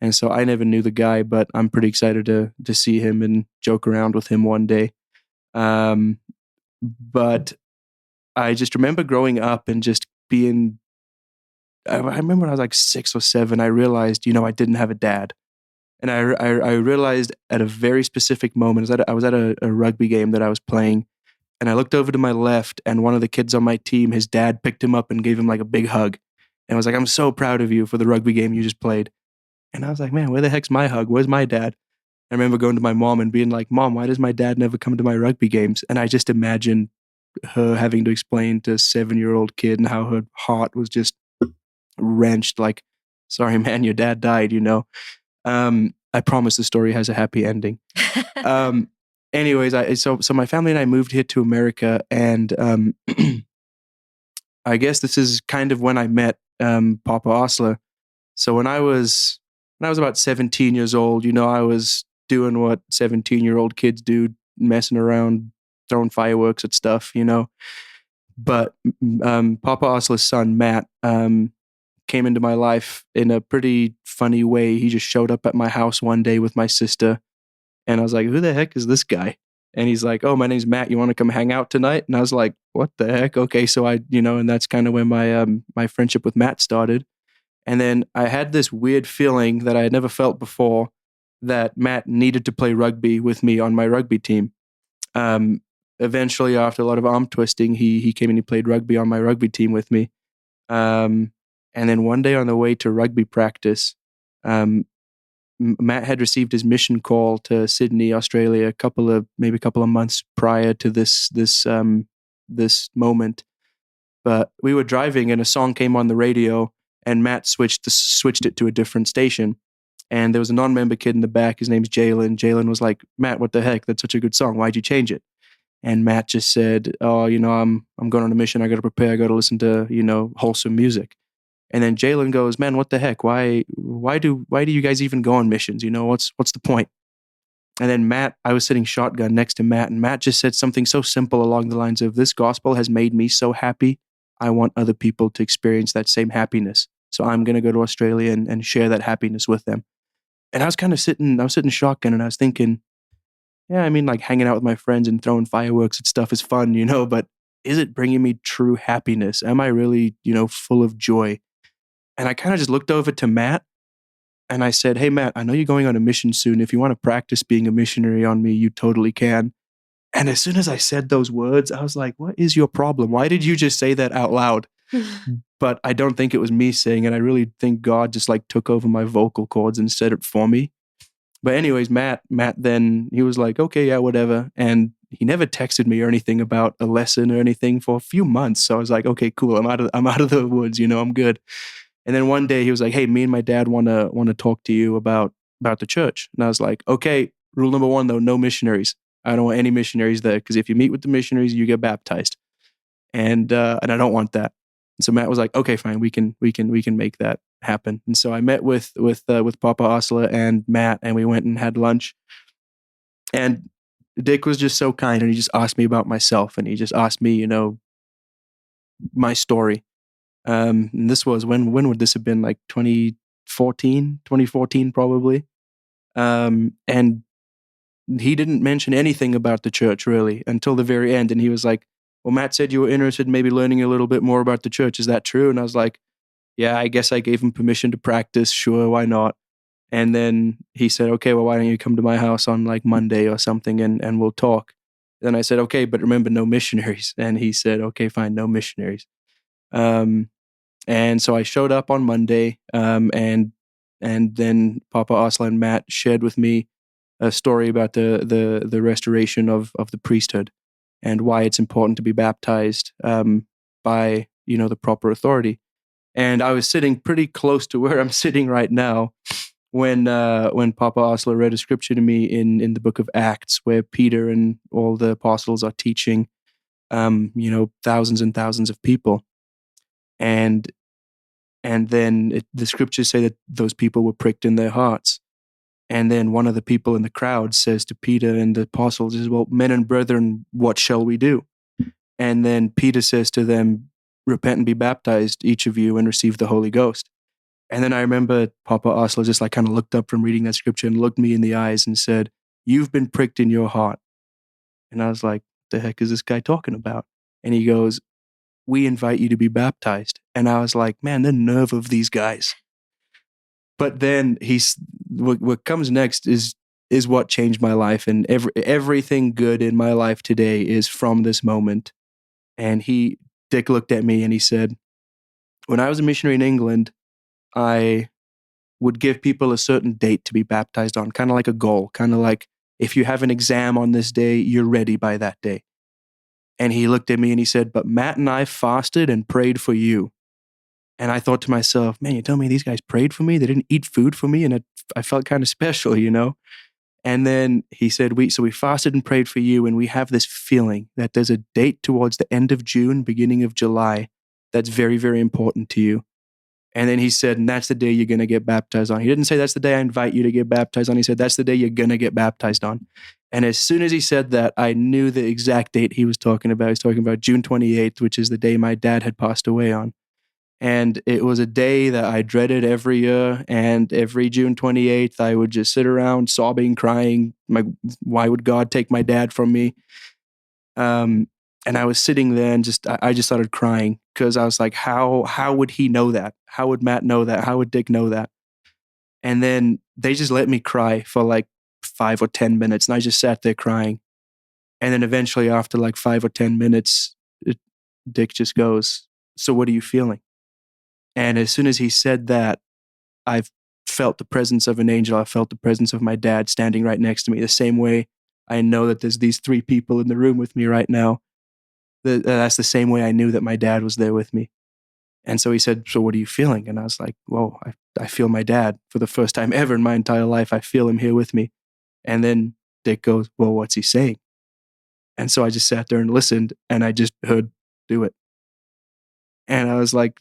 And so I never knew the guy, but I'm pretty excited to see him and joke around with him one day. But I just remember growing up and just being, I remember when I was like 6 or 7, I realized, I didn't have a dad. And I realized at a very specific moment, I was at a rugby game that I was playing, and I looked over to my left, and one of the kids on my team, his dad picked him up and gave him like a big hug. And I was like, I'm so proud of you for the rugby game you just played. And I was like, man, where the heck's my hug? Where's my dad? I remember going to my mom and being like, Mom, why does my dad never come to my rugby games? And I just imagined her having to explain to a 7-year-old kid and how her heart was just wrenched, like, sorry, man, your dad died, I promise the story has a happy ending. Anyways, so my family and I moved here to America, and I guess this is kind of when I met Papa Osler. So when I was about 17 years old, I was doing what 17-year-old kids do, messing around, throwing fireworks at stuff, But Papa Osler's son, Matt, came into my life in a pretty funny way. He just showed up at my house one day with my sister, and I was like, who the heck is this guy? And he's like, oh, my name's Matt. You want to come hang out tonight? And I was like, what the heck? Okay. So and that's kind of when my friendship with Matt started. And then I had this weird feeling that I had never felt before, that Matt needed to play rugby with me on my rugby team. Eventually, after a lot of arm twisting, he came and he played rugby on my rugby team with me. And then one day on the way to rugby practice, Matt had received his mission call to Sydney, Australia, a couple of months prior to this moment. But we were driving and a song came on the radio, and Matt switched it to a different station. And there was a non-member kid in the back. His name's Jalen. Jalen was like, "Matt, what the heck? That's such a good song. Why'd you change it?" And Matt just said, "Oh, I'm going on a mission. I got to prepare. I got to listen to wholesome music." And then Jalen goes, "Man, what the heck? Why do you guys even go on missions? What's the point?" And then I was sitting shotgun next to Matt, and Matt just said something so simple along the lines of, "This gospel has made me so happy. I want other people to experience that same happiness. So I'm going to go to Australia and share that happiness with them." And I was sitting shotgun, and I was thinking, yeah, I mean, like hanging out with my friends and throwing fireworks and stuff is fun, but is it bringing me true happiness? Am I really, full of joy? And I kind of just looked over to Matt and I said, "Hey, Matt, I know you're going on a mission soon. If you want to practice being a missionary on me, you totally can." And as soon as I said those words, I was like, "What is your problem? Why did you just say that out loud?" But I don't think it was me saying it. I really think God just like took over my vocal cords and said it for me. But anyways, Matt then he was like, "Okay, yeah, whatever." And he never texted me or anything about a lesson or anything for a few months. So I was like, "Okay, cool. I'm out of the woods, I'm good." And then one day he was like, "Hey, me and my dad want to talk to you about the church." And I was like, "Okay, rule number 1 though, no missionaries. I don't want any missionaries there, because if you meet with the missionaries, you get baptized. And I don't want that." And so Matt was like, "Okay, fine. We can make that happen." And so I met with Papa Osler and Matt, and we went and had lunch. And Dick was just so kind, and he just asked me about myself, and he just asked me, my story. And this was when would this have been? Like 2014 probably. And he didn't mention anything about the church really until the very end. And he was like, "Well, Matt said you were interested in maybe learning a little bit more about the church. Is that true?" And I was like, "Yeah, I guess I gave him permission to practice. Sure, why not?" And then he said, "Okay, well, why don't you come to my house on like Monday or something and we'll talk." Then I said, "Okay, but remember, no missionaries." And he said, "Okay, fine, no missionaries." And so I showed up on Monday, and then Papa Osler and Matt shared with me a story about the restoration of the priesthood and why it's important to be baptized by the proper authority. And I was sitting pretty close to where I'm sitting right now when Papa Osler read a scripture to me in the book of Acts, where Peter and all the apostles are teaching thousands and thousands of people. And then the scriptures say that those people were pricked in their hearts. And then one of the people in the crowd says to Peter and the apostles, "Well, men and brethren, what shall we do?" And then Peter says to them, "Repent and be baptized, each of you, and receive the Holy Ghost." And then I remember Papa Osler just like kind of looked up from reading that scripture and looked me in the eyes and said, "You've been pricked in your heart." And I was like, "The heck is this guy talking about?" And he goes, "We invite you to be baptized." And I was like, man, the nerve of these guys. But then what comes next is what changed my life. And everything good in my life today is from this moment. And Dick looked at me and he said, "When I was a missionary in England, I would give people a certain date to be baptized on, kind of like a goal, kind of like if you have an exam on this day, you're ready by that day." And he looked at me and he said, "But Matt and I fasted and prayed for you." And I thought to myself, man, you tell me these guys prayed for me? They didn't eat food for me? And I felt kind of special, And then he said, we fasted and prayed for you, and we have this feeling that there's a date towards the end of June, beginning of July, that's very, very important to you. And then he said, and that's the day you're going to get baptized on. He didn't say that's the day I invite you to get baptized on. He said, that's the day you're going to get baptized on. And as soon as he said that, I knew the exact date he was talking about. He was talking about June 28th, which is the day my dad had passed away on. And it was a day that I dreaded every year. And every June 28th, I would just sit around sobbing, crying. Why would God take my dad from me? And I was sitting there and I just started crying because I was like, how would he know that? How would Matt know that? How would Dick know that? And then they just let me cry for like 5 or 10 minutes. And I just sat there crying. And then eventually after like 5 or 10 minutes, Dick just goes, "So what are you feeling?" And as soon as he said that, I felt the presence of an angel. I felt the presence of my dad standing right next to me, the same way I know that there's these 3 people in the room with me right now. That's the same way I knew that my dad was there with me. And so he said, so what are you feeling? And I was like, well, I feel my dad for the first time ever in my entire life. I feel him here with me. And then Dick goes, well, what's he saying? And so I just sat there and listened, and I just heard, do it. And I was like,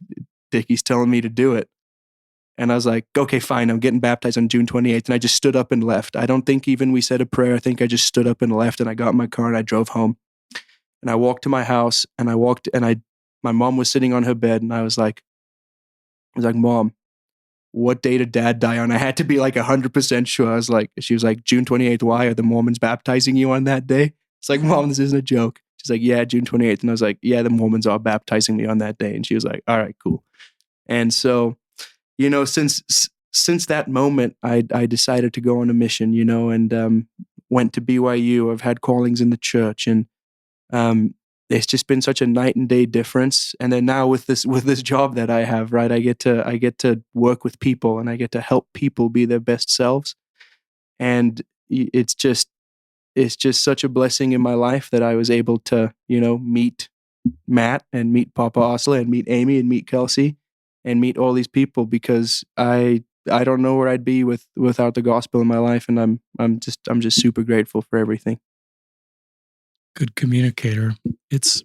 Dickie's telling me to do it. And I was like, okay, fine, I'm getting baptized on June 28th. And I just stood up and left. I don't think even we said a prayer. I think I just stood up and left, and I got in my car and I drove home. And I walked to my house, and my mom was sitting on her bed, and I was like, Mom, what day did Dad die on? I had to be like 100% sure. She was like, June 28th, why? Are the Mormons baptizing you on that day? It's like, Mom, this isn't a joke. She's like, yeah, June 28th. And I was like, yeah, the Mormons are baptizing me on that day. And she was like, all right, cool. And so, since that moment, I decided to go on a mission, and went to BYU. I've had callings in the church, and it's just been such a night and day difference. And then now with this job that I have, right, I get to work with people, and I get to help people be their best selves. And it's just such a blessing in my life that I was able to, meet Matt and meet Papa Osler and meet Amy and meet Kelsi and meet all these people, because I don't know where I'd be without the gospel in my life. And I'm just super grateful for everything. Good communicator. It's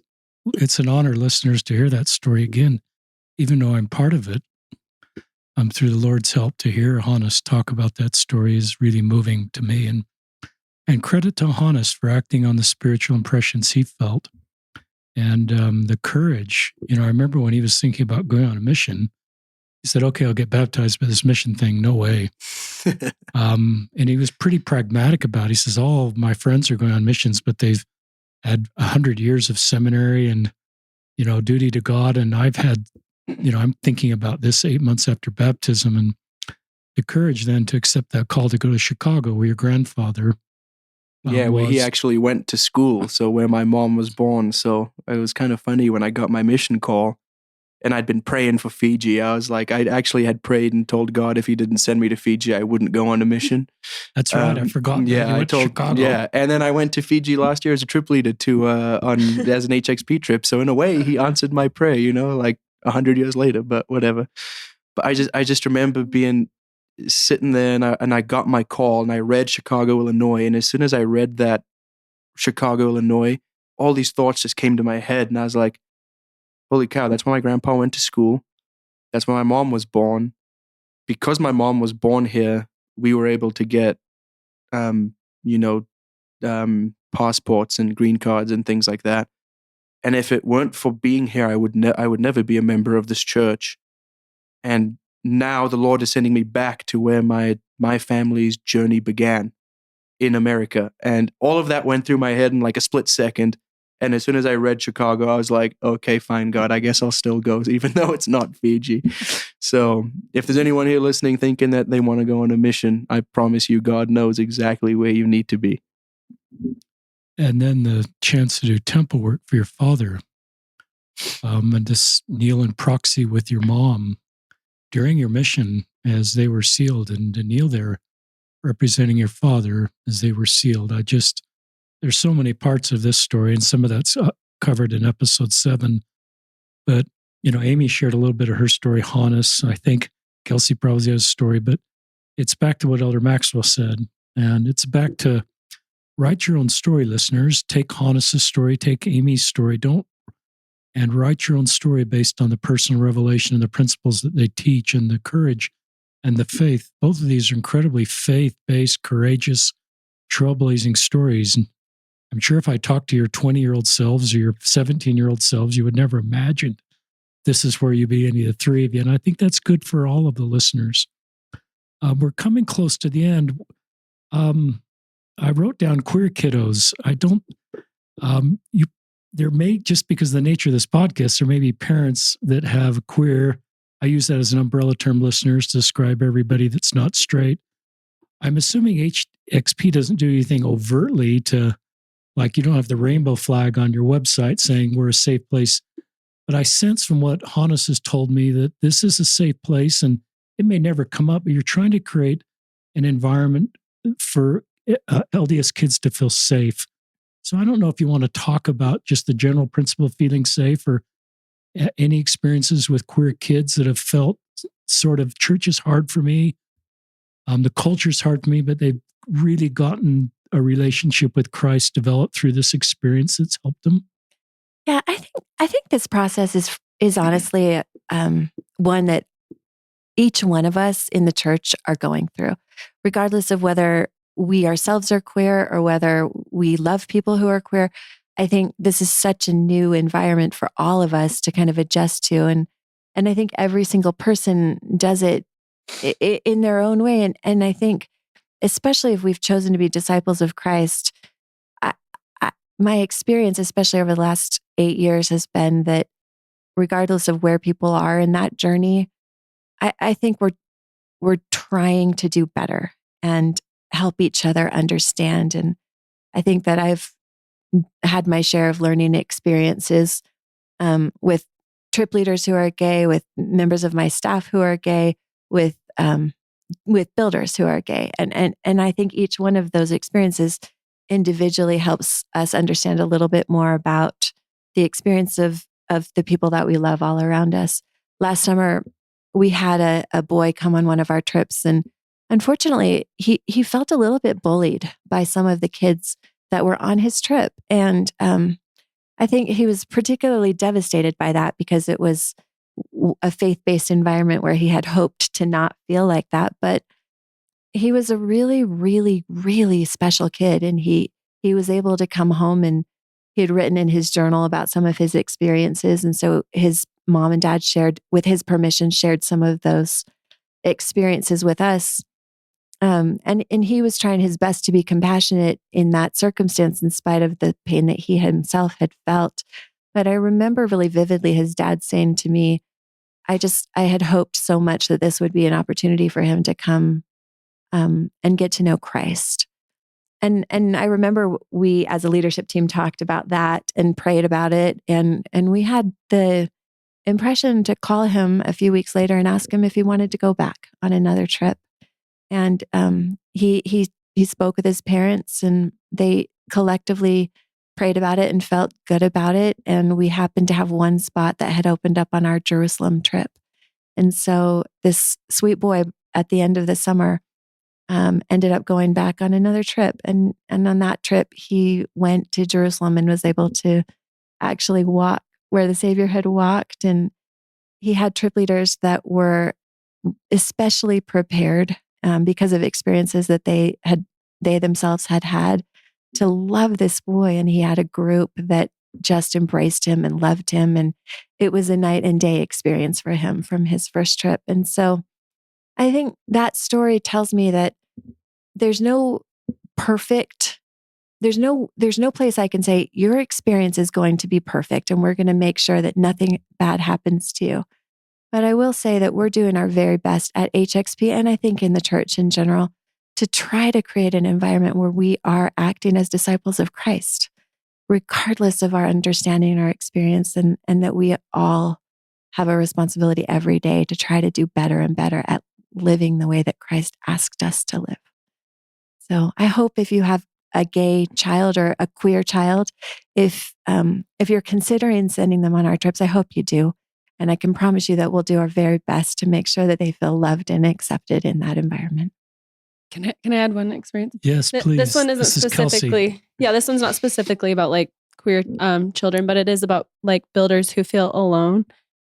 an honor, listeners, to hear that story again, even though I'm part of it. Through the Lord's help, to hear Hannes talk about that story is really moving to me. And credit to Hannes for acting on the spiritual impressions he felt. And the courage. I remember when he was thinking about going on a mission, he said, okay, I'll get baptized by this mission thing. No way. And he was pretty pragmatic about it. He says, all of my friends are going on missions, but they've had 100 years of seminary and, duty to God. And I've had, I'm thinking about this 8 months after baptism, and the courage then to accept that call to go to Chicago, where your grandfather where he actually went to school. So where my mom was born. So it was kind of funny when I got my mission call, and I'd been praying for Fiji. I was like, I actually had prayed and told God if he didn't send me to Fiji, I wouldn't go on a mission. That's right. I forgot. Yeah, I told Chicago. Yeah, and then I went to Fiji last year as a trip leader as an HXP trip. So in a way, he answered my prayer. Like 100 years later, but whatever. But I just remember sitting there, and I got my call, and I read Chicago, Illinois. And as soon as I read that Chicago, Illinois, all these thoughts just came to my head, and I was like, holy cow, that's where my grandpa went to school. That's where my mom was born. Because my mom was born here, we were able to get, passports and green cards and things like that. And if it weren't for being here, I would never be a member of this church. And now the Lord is sending me back to where my family's journey began in America. And all of that went through my head in like a split second. And as soon as I read Chicago, I was like, okay, fine, God, I guess I'll still go, even though it's not Fiji. So if there's anyone here listening thinking that they want to go on a mission, I promise you, God knows exactly where you need to be. And then the chance to do temple work for your father, and to kneel in proxy with your mom during your mission as they were sealed, and to kneel there representing your father as they were sealed. There's so many parts of this story, and some of that's covered in episode 7. But, Amy shared a little bit of her story. Hannes, I think Kelsi probably has a story, but it's back to what Elder Maxwell said. And it's back to write your own story, listeners. Take Hannes' story, take Amy's story, and write your own story based on the personal revelation and the principles that they teach, and the courage and the faith. Both of these are incredibly faith-based, courageous, trailblazing stories. And I'm sure if I talked to your 20-year-old selves or your 17-year-old selves, you would never imagine this is where you'd be, any of the three of you. And I think that's good for all of the listeners. We're coming close to the end. I wrote down queer kiddos. There may, just because of the nature of this podcast, there may be parents that have queer. I use that as an umbrella term, listeners, to describe everybody that's not straight. I'm assuming HXP doesn't do anything overtly to, like, you don't have the rainbow flag on your website saying we're a safe place. But I sense from what Hannes has told me that this is a safe place, and it may never come up, but you're trying to create an environment for LDS kids to feel safe. So I don't know if you want to talk about just the general principle of feeling safe, or any experiences with queer kids that have felt sort of, church is hard for me, the culture's hard for me, but they've really gotten a relationship with Christ developed through this experience that's helped them. Yeah, I think this process is honestly one that each one of us in the church are going through, regardless of whether we ourselves are queer or whether we love people who are queer. I think this is such a new environment for all of us to kind of adjust to. And I think every single person does it in their own way. And I think, especially if we've chosen to be disciples of Christ, my experience, especially over the last 8 years, has been that regardless of where people are in that journey, I think we're trying to do better and help each other understand. And I think that I've had my share of learning experiences with trip leaders who are gay, with members of my staff who are gay, with builders who are gay. And I think each one of those experiences individually helps us understand a little bit more about the experience of the people that we love all around us. Last summer, we had a boy come on one of our trips, and unfortunately, he felt a little bit bullied by some of the kids that were on his trip. And I think he was particularly devastated by that because it was a faith-based environment where he had hoped to not feel like that. But he was a really, really, really special kid. And he was able to come home, and he had written in his journal about some of his experiences. And so his mom and dad shared, with his permission, shared some of those experiences with us. And he was trying his best to be compassionate in that circumstance, in spite of the pain that he himself had felt. But I remember really vividly his dad saying to me, I had hoped so much that this would be an opportunity for him to come and get to know Christ. And I remember we, as a leadership team, talked about that and prayed about it. And we had the impression to call him a few weeks later and ask him if he wanted to go back on another trip. And he spoke with his parents, and they collectively prayed about it and felt good about it. And we happened to have one spot that had opened up on our Jerusalem trip. And so this sweet boy, at the end of the summer, ended up going back on another trip. And on that trip, he went to Jerusalem and was able to actually walk where the Savior had walked. And he had trip leaders that were especially prepared because of experiences that they themselves had to love this boy. And he had a group that just embraced him and loved him. And it was a night and day experience for him from his first trip. And so I think that story tells me that there's no perfect, there's no place I can say your experience is going to be perfect and we're going to make sure that nothing bad happens to you. But I will say that we're doing our very best at HXP, and I think in the church in general, to try to create an environment where we are acting as disciples of Christ, regardless of our understanding and our experience, and that we all have a responsibility every day to try to do better and better at living the way that Christ asked us to live. So I hope if you have a gay child or a queer child, if you're considering sending them on our trips, I hope you do. And I can promise you that we'll do our very best to make sure that they feel loved and accepted in that environment. Can I add one experience? Yes, please. This one isn't specifically, this one's not specifically about like queer children, but it is about like builders who feel alone.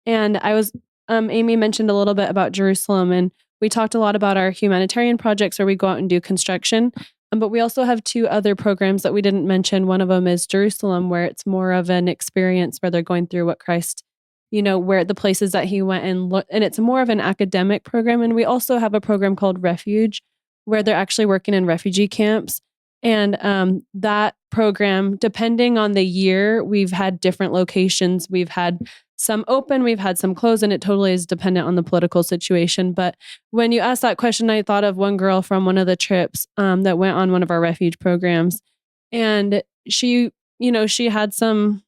And I was, Amy mentioned a little bit about Jerusalem, and we talked a lot about our humanitarian projects where we go out and do construction. But we also have 2 other programs that we didn't mention. One of them is Jerusalem, where it's more of an experience where they're going through what Christ, where the places that he went and looked, and it's more of an academic program. And we also have a program called Refuge, where they're actually working in refugee camps. And that program, depending on the year, we've had different locations. We've had some open, we've had some closed, and it totally is dependent on the political situation. But when you asked that question, I thought of one girl from one of the trips that went on one of our refuge programs. And she had some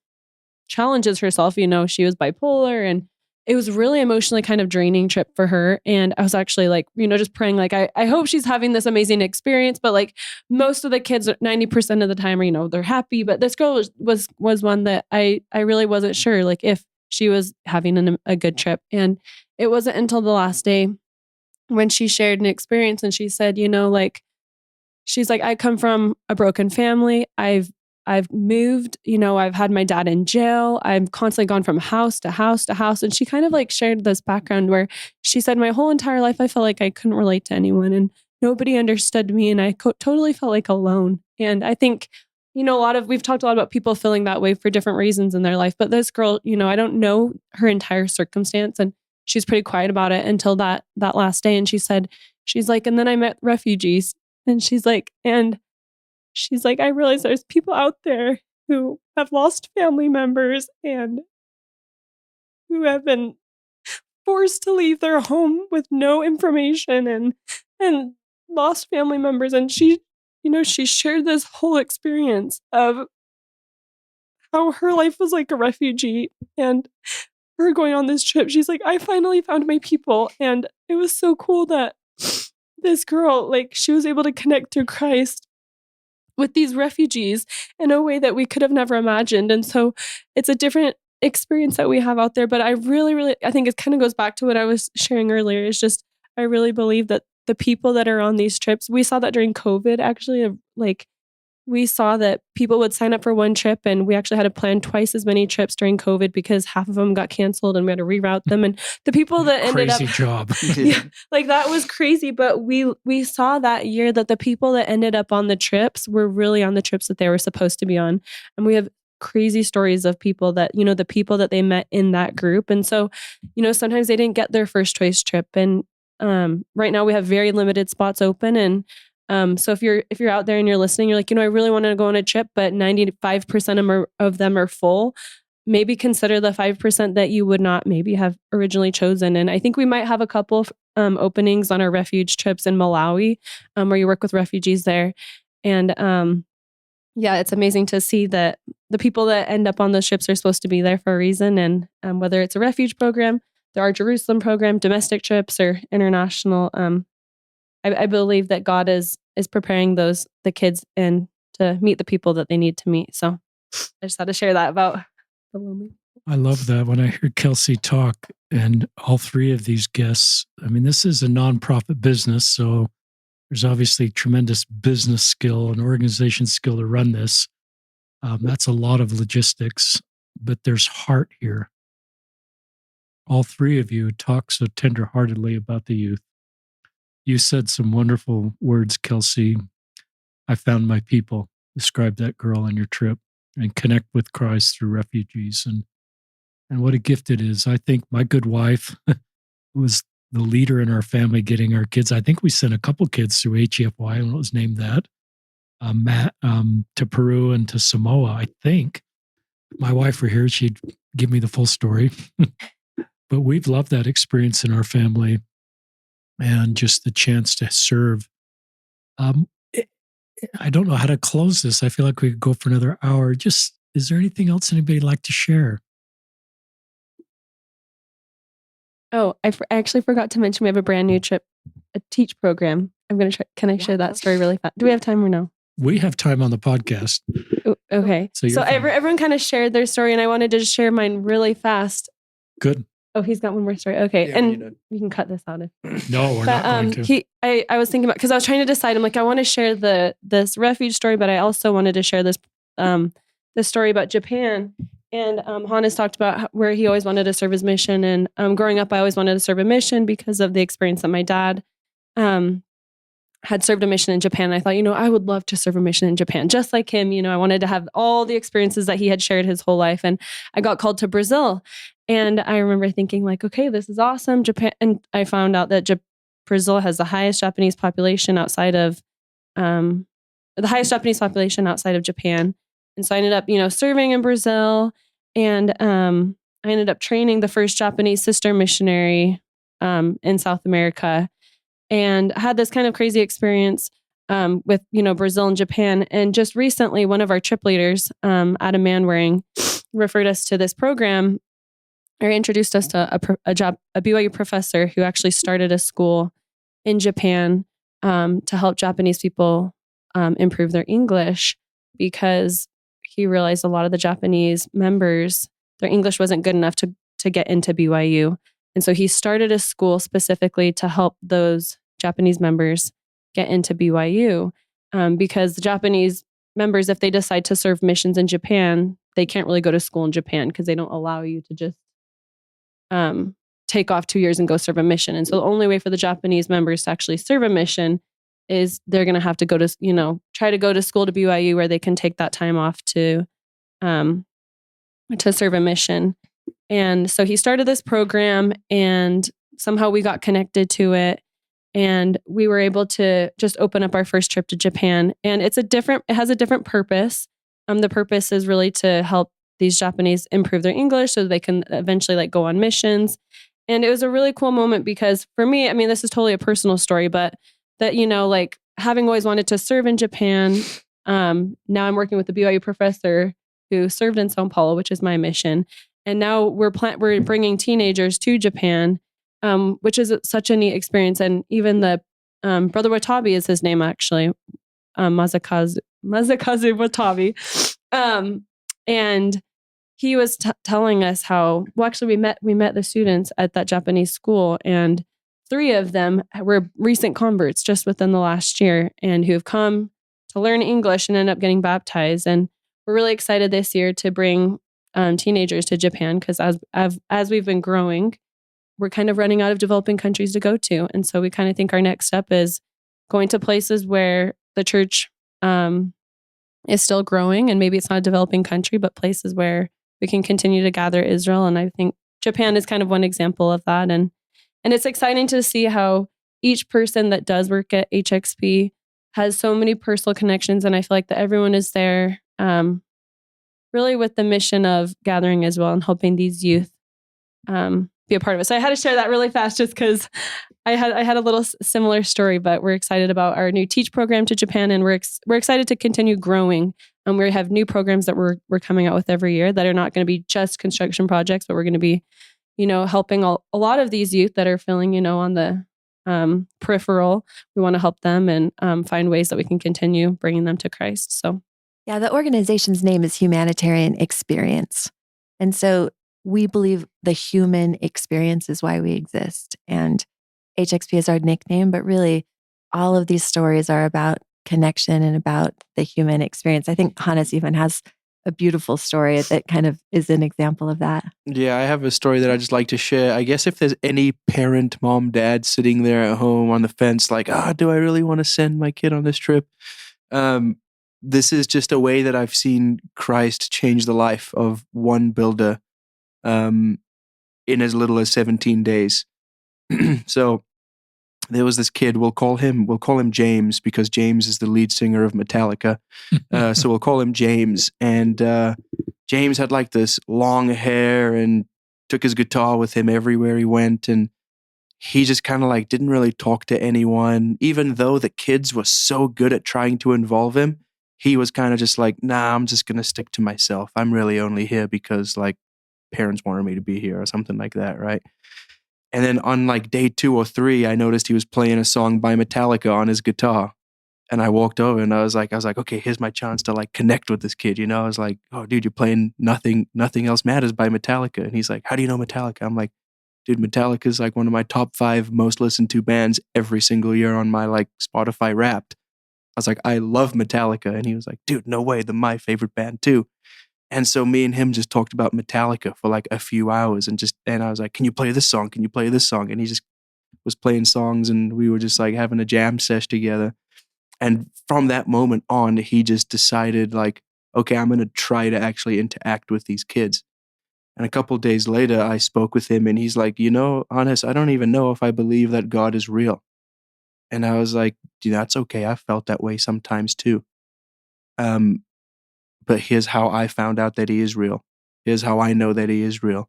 challenges herself. She was bipolar, and it was really emotionally kind of draining trip for her. And I was actually like, just praying, like, I hope she's having this amazing experience. But like most of the kids, 90% of the time, they're happy. But this girl was one that I really wasn't sure, like, if she was having a good trip. And it wasn't until the last day when she shared an experience and she said, like, she's like, I come from a broken family. I've moved, I've had my dad in jail. I've constantly gone from house to house to house. And she kind of like shared this background where she said, my whole entire life, I felt like I couldn't relate to anyone and nobody understood me. And I totally felt like alone. And I think, we've talked a lot about people feeling that way for different reasons in their life. But this girl, I don't know her entire circumstance. And she's pretty quiet about it until that last day. And she said, she's like, and then I met refugees. And she's like, I realize there's people out there who have lost family members and who have been forced to leave their home with no information and lost family members. And she shared this whole experience of how her life was like a refugee and her going on this trip. She's like, I finally found my people. And it was so cool that this girl, like, she was able to connect through Christ with these refugees in a way that we could have never imagined. And so it's a different experience that we have out there. But I really, really, I think it kind of goes back to what I was sharing earlier. It's just, I really believe that the people that are on these trips, we saw that during COVID, actually, like, we saw that people would sign up for one trip and we actually had to plan twice as many trips during COVID because half of them got canceled and we had to reroute them. And the people that ended up... Crazy job. Yeah, like that was crazy. But we saw that year that the people that ended up on the trips were really on the trips that they were supposed to be on. And we have crazy stories of people that, the people that they met in that group. And so, sometimes they didn't get their first choice trip. And right now we have very limited spots open. And so if you're out there and you're listening, you're like, I really want to go on a trip, but 95% of them are full. Maybe consider the 5% that you would not maybe have originally chosen. And I think we might have a couple of openings on our refuge trips in Malawi, where you work with refugees there. And yeah, it's amazing to see that the people that end up on those ships are supposed to be there for a reason. And whether it's a refuge program, the Our Jerusalem program, domestic trips, or international, I believe that God is preparing the kids and to meet the people that they need to meet. So I just had to share that about the lonely. I love that when I hear Kelsi talk and all three of these guests. I mean, this is a nonprofit business, so there's obviously tremendous business skill and organization skill to run this. That's a lot of logistics, but there's heart here. All three of you talk so tenderheartedly about the youth. You said some wonderful words, Kelsi. I found my people. Describe that girl on your trip and connect with Christ through refugees. And what a gift it is. I think my good wife was the leader in our family getting our kids. I think we sent a couple kids through HEFY, when it was named that, Matt, to Peru and to Samoa, I think. If my wife were here, she'd give me the full story. But we've loved that experience in our family. And just the chance to serve. I don't know how to close this. I feel like we could go for another hour. Just, is there anything else anybody would like to share? Oh, I actually forgot to mention we have a brand new trip, a teach program. I'm going to try. Can I share that story really fast? Do we have time or no? We have time on the podcast. Okay. So everyone kind of shared their story and I wanted to just share mine really fast. Good. Oh, he's got one more story. Okay. Yeah, and you can cut this out. No, we're not going to. I was thinking about, because I was trying to decide, I'm like, I want to share this refuge story, but I also wanted to share this story about Japan. And Hannes talked about where he always wanted to serve his mission. And growing up, I always wanted to serve a mission because of the experience that my dad had served a mission in Japan. I thought, I would love to serve a mission in Japan, just like him. I wanted to have all the experiences that he had shared his whole life. And I got called to Brazil. And I remember thinking like, okay, this is awesome. Japan. And I found out that Brazil has the highest Japanese population outside of Japan. And so I ended up, serving in Brazil. And I ended up training the first Japanese sister missionary in South America. And had this kind of crazy experience with, Brazil and Japan. And just recently, one of our trip leaders, Adam Manwaring, referred us to this program or introduced us to a BYU professor who actually started a school in Japan to help Japanese people improve their English, because he realized a lot of the Japanese members, their English wasn't good enough to get into BYU. And so he started a school specifically to help those Japanese members get into BYU, because the Japanese members, if they decide to serve missions in Japan, they can't really go to school in Japan because they don't allow you to just take off 2 years and go serve a mission. And so the only way for the Japanese members to actually serve a mission is they're going to have to go to, try to go to school to BYU where they can take that time off to serve a mission. And so he started this program, and somehow we got connected to it, and we were able to just open up our first trip to Japan. And it has a different purpose. The purpose is really to help these Japanese improve their English so they can eventually go on missions. And it was a really cool moment because for me, I mean, this is totally a personal story, but that, having always wanted to serve in Japan, now I'm working with a BYU professor who served in Sao Paulo, which is my mission. And now we're bringing teenagers to Japan, which is such a neat experience. And even the Brother Watabe is his name, actually, Mazakazu Watabe. And he was telling us how, well, actually we met the students at that Japanese school, and 3 of them were recent converts just within the last year, and who have come to learn English and end up getting baptized. And we're really excited this year to bring teenagers to Japan, because as we've been growing, we're kind of running out of developing countries to go to. And so we kind of think our next step is going to places where the church is still growing, and maybe it's not a developing country, but places where we can continue to gather Israel. And I think Japan is kind of one example of that. And it's exciting to see how each person that does work at HXP has so many personal connections. And I feel like that everyone is there really with the mission of gathering Israel and helping these youth be a part of it. So I had to share that really fast just because I had a little similar story, but we're excited about our new Teach program to Japan, and we're excited to continue growing. And we have new programs that we're coming out with every year that are not going to be just construction projects, but we're going to be, helping a lot of these youth that are feeling, on the peripheral. We want to help them and find ways that we can continue bringing them to Christ. So, yeah, the organization's name is Humanitarian Experience. And so we believe the human experience is why we exist. And HXP is our nickname, but really all of these stories are about connection and about the human experience. I think Hannes even has a beautiful story that kind of is an example of that. Yeah, I have a story that I just like to share. I guess if there's any parent, mom, dad sitting there at home on the fence, like, do I really want to send my kid on this trip? This is just a way that I've seen Christ change the life of one builder in as little as 17 days. So there was this kid, we'll call him James, because James is the lead singer of Metallica. So we'll call him James. And James had like this long hair and took his guitar with him everywhere he went. And he just kind of like didn't really talk to anyone, even though the kids were so good at trying to involve him. He was kind of just like, nah, I'm just going to stick to myself. I'm really only here because like parents wanted me to be here or something like that, right? And then on like day 2 or 3, I noticed he was playing a song by Metallica on his guitar. And I walked over and I was like, okay, here's my chance to like connect with this kid. I was like, oh dude, you're playing Nothing Else Matters by Metallica. And he's like, how do you know Metallica? I'm like, dude, Metallica is like one of my top 5 most listened to bands every single year on my like Spotify Wrapped. I was like, I love Metallica. And he was like, dude, no way, they're my favorite band too. And so me and him just talked about Metallica for like a few hours, and I was like, can you play this song? Can you play this song? And he just was playing songs, and we were just like having a jam sesh together. And from that moment on, he just decided like, okay, I'm going to try to actually interact with these kids. And a couple of days later, I spoke with him, and he's like, Hannes, I don't even know if I believe that God is real. And I was like, that's okay. I felt that way sometimes too. But here's how I found out that he is real. Here's how I know that he is real.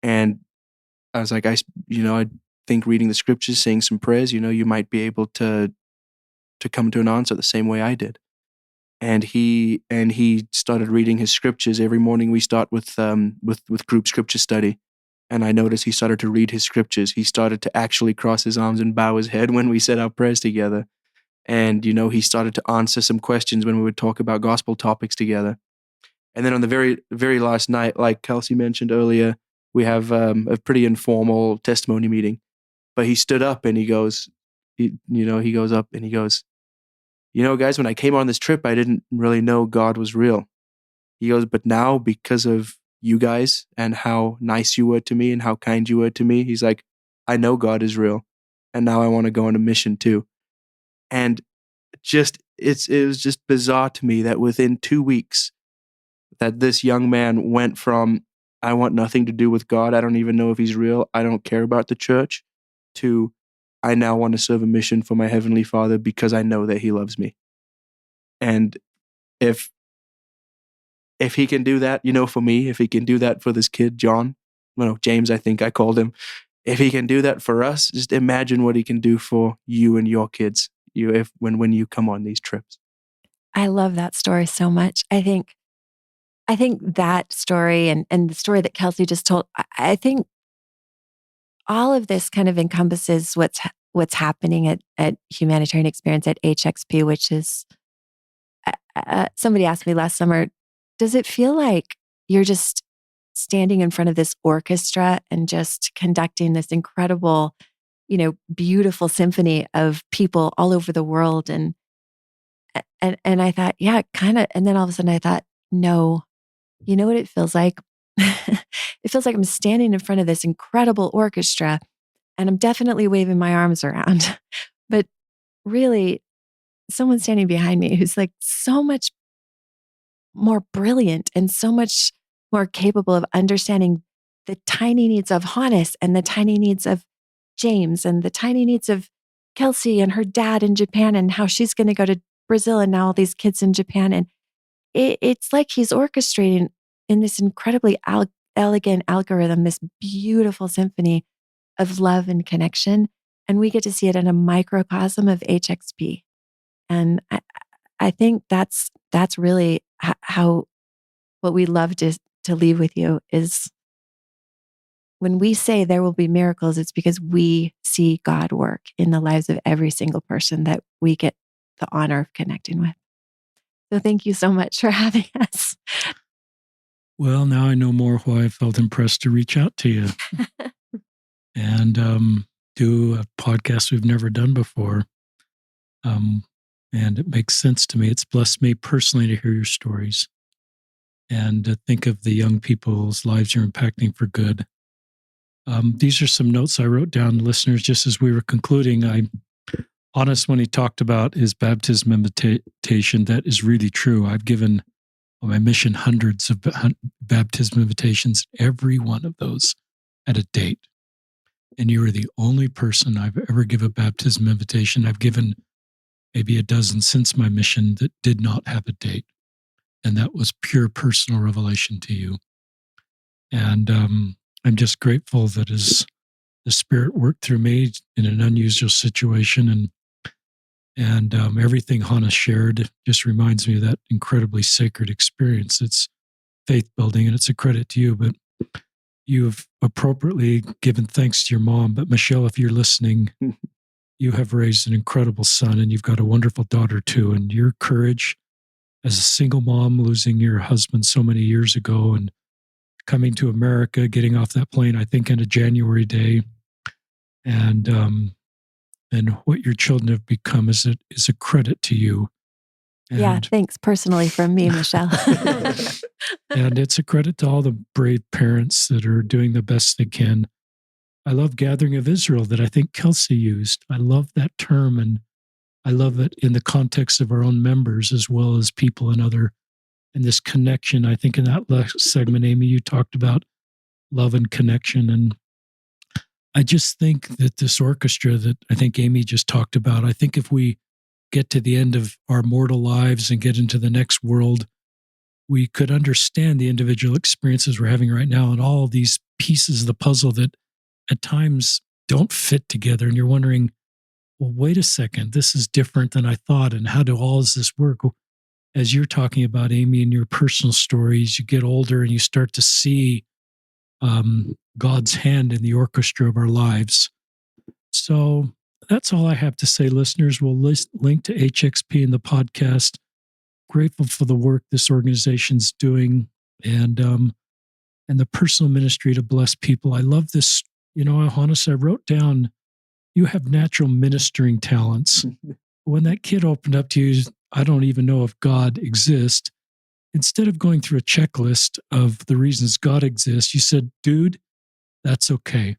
And I was like, I think reading the scriptures, saying some prayers, you might be able to come to an answer the same way I did. And he started reading his scriptures every morning. We start with group scripture study, And I noticed he started to read his scriptures. He started to actually cross his arms and bow his head when we said our prayers together. And, he started to answer some questions when we would talk about gospel topics together. And then on the very, very last night, like Kelsi mentioned earlier, we have a pretty informal testimony meeting. But he stood up and he goes, he goes up and he goes, guys, when I came on this trip, I didn't really know God was real. He goes, but now because of you guys and how nice you were to me and how kind you were to me, he's like, I know God is real. And now I want to go on a mission too. And it was just bizarre to me that within 2 weeks that this young man went from, I want nothing to do with God, I don't even know if he's real, I don't care about the church, to I now want to serve a mission for my Heavenly Father because I know that he loves me. And if he can do that, for me, if he can do that for this kid, James, I think I called him, if he can do that for us, just imagine what he can do for you and your kids when you come on these trips. I love that story so much. I think that story and the story that Kelsi just told, I think all of this kind of encompasses what's happening at Humanitarian Experience at HXP, which is, somebody asked me last summer, does it feel like you're just standing in front of this orchestra and just conducting this incredible, beautiful symphony of people all over the world? And I thought, yeah, kind of. And then all of a sudden I thought, no, you know what it feels like? It feels like I'm standing in front of this incredible orchestra and I'm definitely waving my arms around. But really, someone's standing behind me who's like so much more brilliant and so much more capable of understanding the tiny needs of Hannes and the tiny needs of James and the tiny needs of Kelsi and her dad in Japan and how she's going to go to Brazil and now all these kids in Japan. And it's like he's orchestrating in this incredibly elegant algorithm, this beautiful symphony of love and connection. And we get to see it in a microcosm of HXP. And I think that's really how what we love to leave with you is when we say there will be miracles, it's because we see God work in the lives of every single person that we get the honor of connecting with. So thank you so much for having us. Well, now I know more why I felt impressed to reach out to you and do a podcast we've never done before. And it makes sense to me. It's blessed me personally to hear your stories and to think of the young people's lives you're impacting for good. These are some notes I wrote down, listeners, just as we were concluding. Honest, when he talked about his baptism invitation, that is really true. I've given on my mission hundreds of baptism invitations, every one of those at a date. And you are the only person I've ever given a baptism invitation. I've given maybe a dozen since my mission that did not have a date. And that was pure personal revelation to you. And I'm just grateful that as the Spirit worked through me in an unusual situation, and everything Hannes shared just reminds me of that incredibly sacred experience. It's faith building, and it's a credit to you. But you have appropriately given thanks to your mom. But Michelle, if you're listening, you have raised an incredible son, and you've got a wonderful daughter too. And your courage as a single mom, losing your husband so many years ago, and coming to America, getting off that plane, I think, on a January day, and what your children have become is a credit to you. And, yeah, thanks personally from me, Michelle. And it's a credit to all the brave parents that are doing the best they can. I love Gathering of Israel that I think Kelsi used. I love that term, and I love it in the context of our own members as well as people and this connection. I think in that last segment, Amy, you talked about love and connection. And I just think that this orchestra that I think Amy just talked about, I think if we get to the end of our mortal lives and get into the next world, we could understand the individual experiences we're having right now and all of these pieces of the puzzle that at times don't fit together. And you're wondering, well, wait a second, this is different than I thought. And how do all of this work? As you're talking about, Amy, in your personal stories, you get older and you start to see God's hand in the orchestra of our lives. So that's all I have to say, listeners. We'll link to HXP in the podcast. Grateful for the work this organization's doing and the personal ministry to bless people. I love this. Hannes, I wrote down, you have natural ministering talents. When that kid opened up to you, I don't even know if God exists. Instead of going through a checklist of the reasons God exists, you said, dude, that's okay.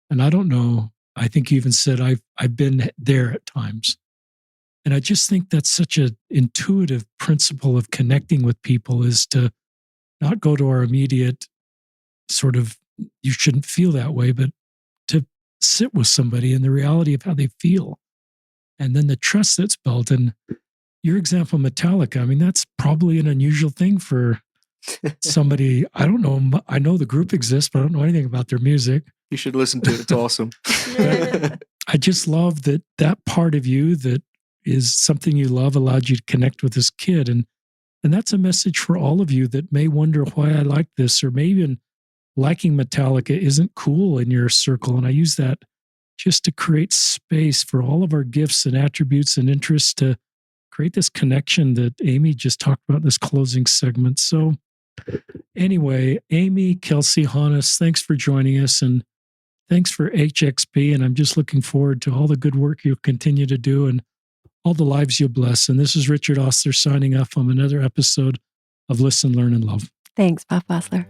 And I don't know, I think you even said, I've been there at times. And I just think that's such an intuitive principle of connecting with people, is to not go to our immediate sort of, you shouldn't feel that way, but to sit with somebody in the reality of how they feel. And then the trust that's built. And your example, Metallica, I mean, that's probably an unusual thing for somebody. I don't know. I know the group exists, but I don't know anything about their music. You should listen to it. It's awesome. I just love that part of you that is something you love allowed you to connect with this kid. And that's a message for all of you that may wonder why I like this, or maybe even liking Metallica isn't cool in your circle. And I use that just to create space for all of our gifts and attributes and interests to create this connection that Amy just talked about in this closing segment. So anyway, Amy, Kelsi, Hannes, thanks for joining us, and thanks for HXP. And I'm just looking forward to all the good work you'll continue to do and all the lives you'll bless. And this is Richard Osler signing off on another episode of Listen, Learn, and Love. Thanks, Bob Osler.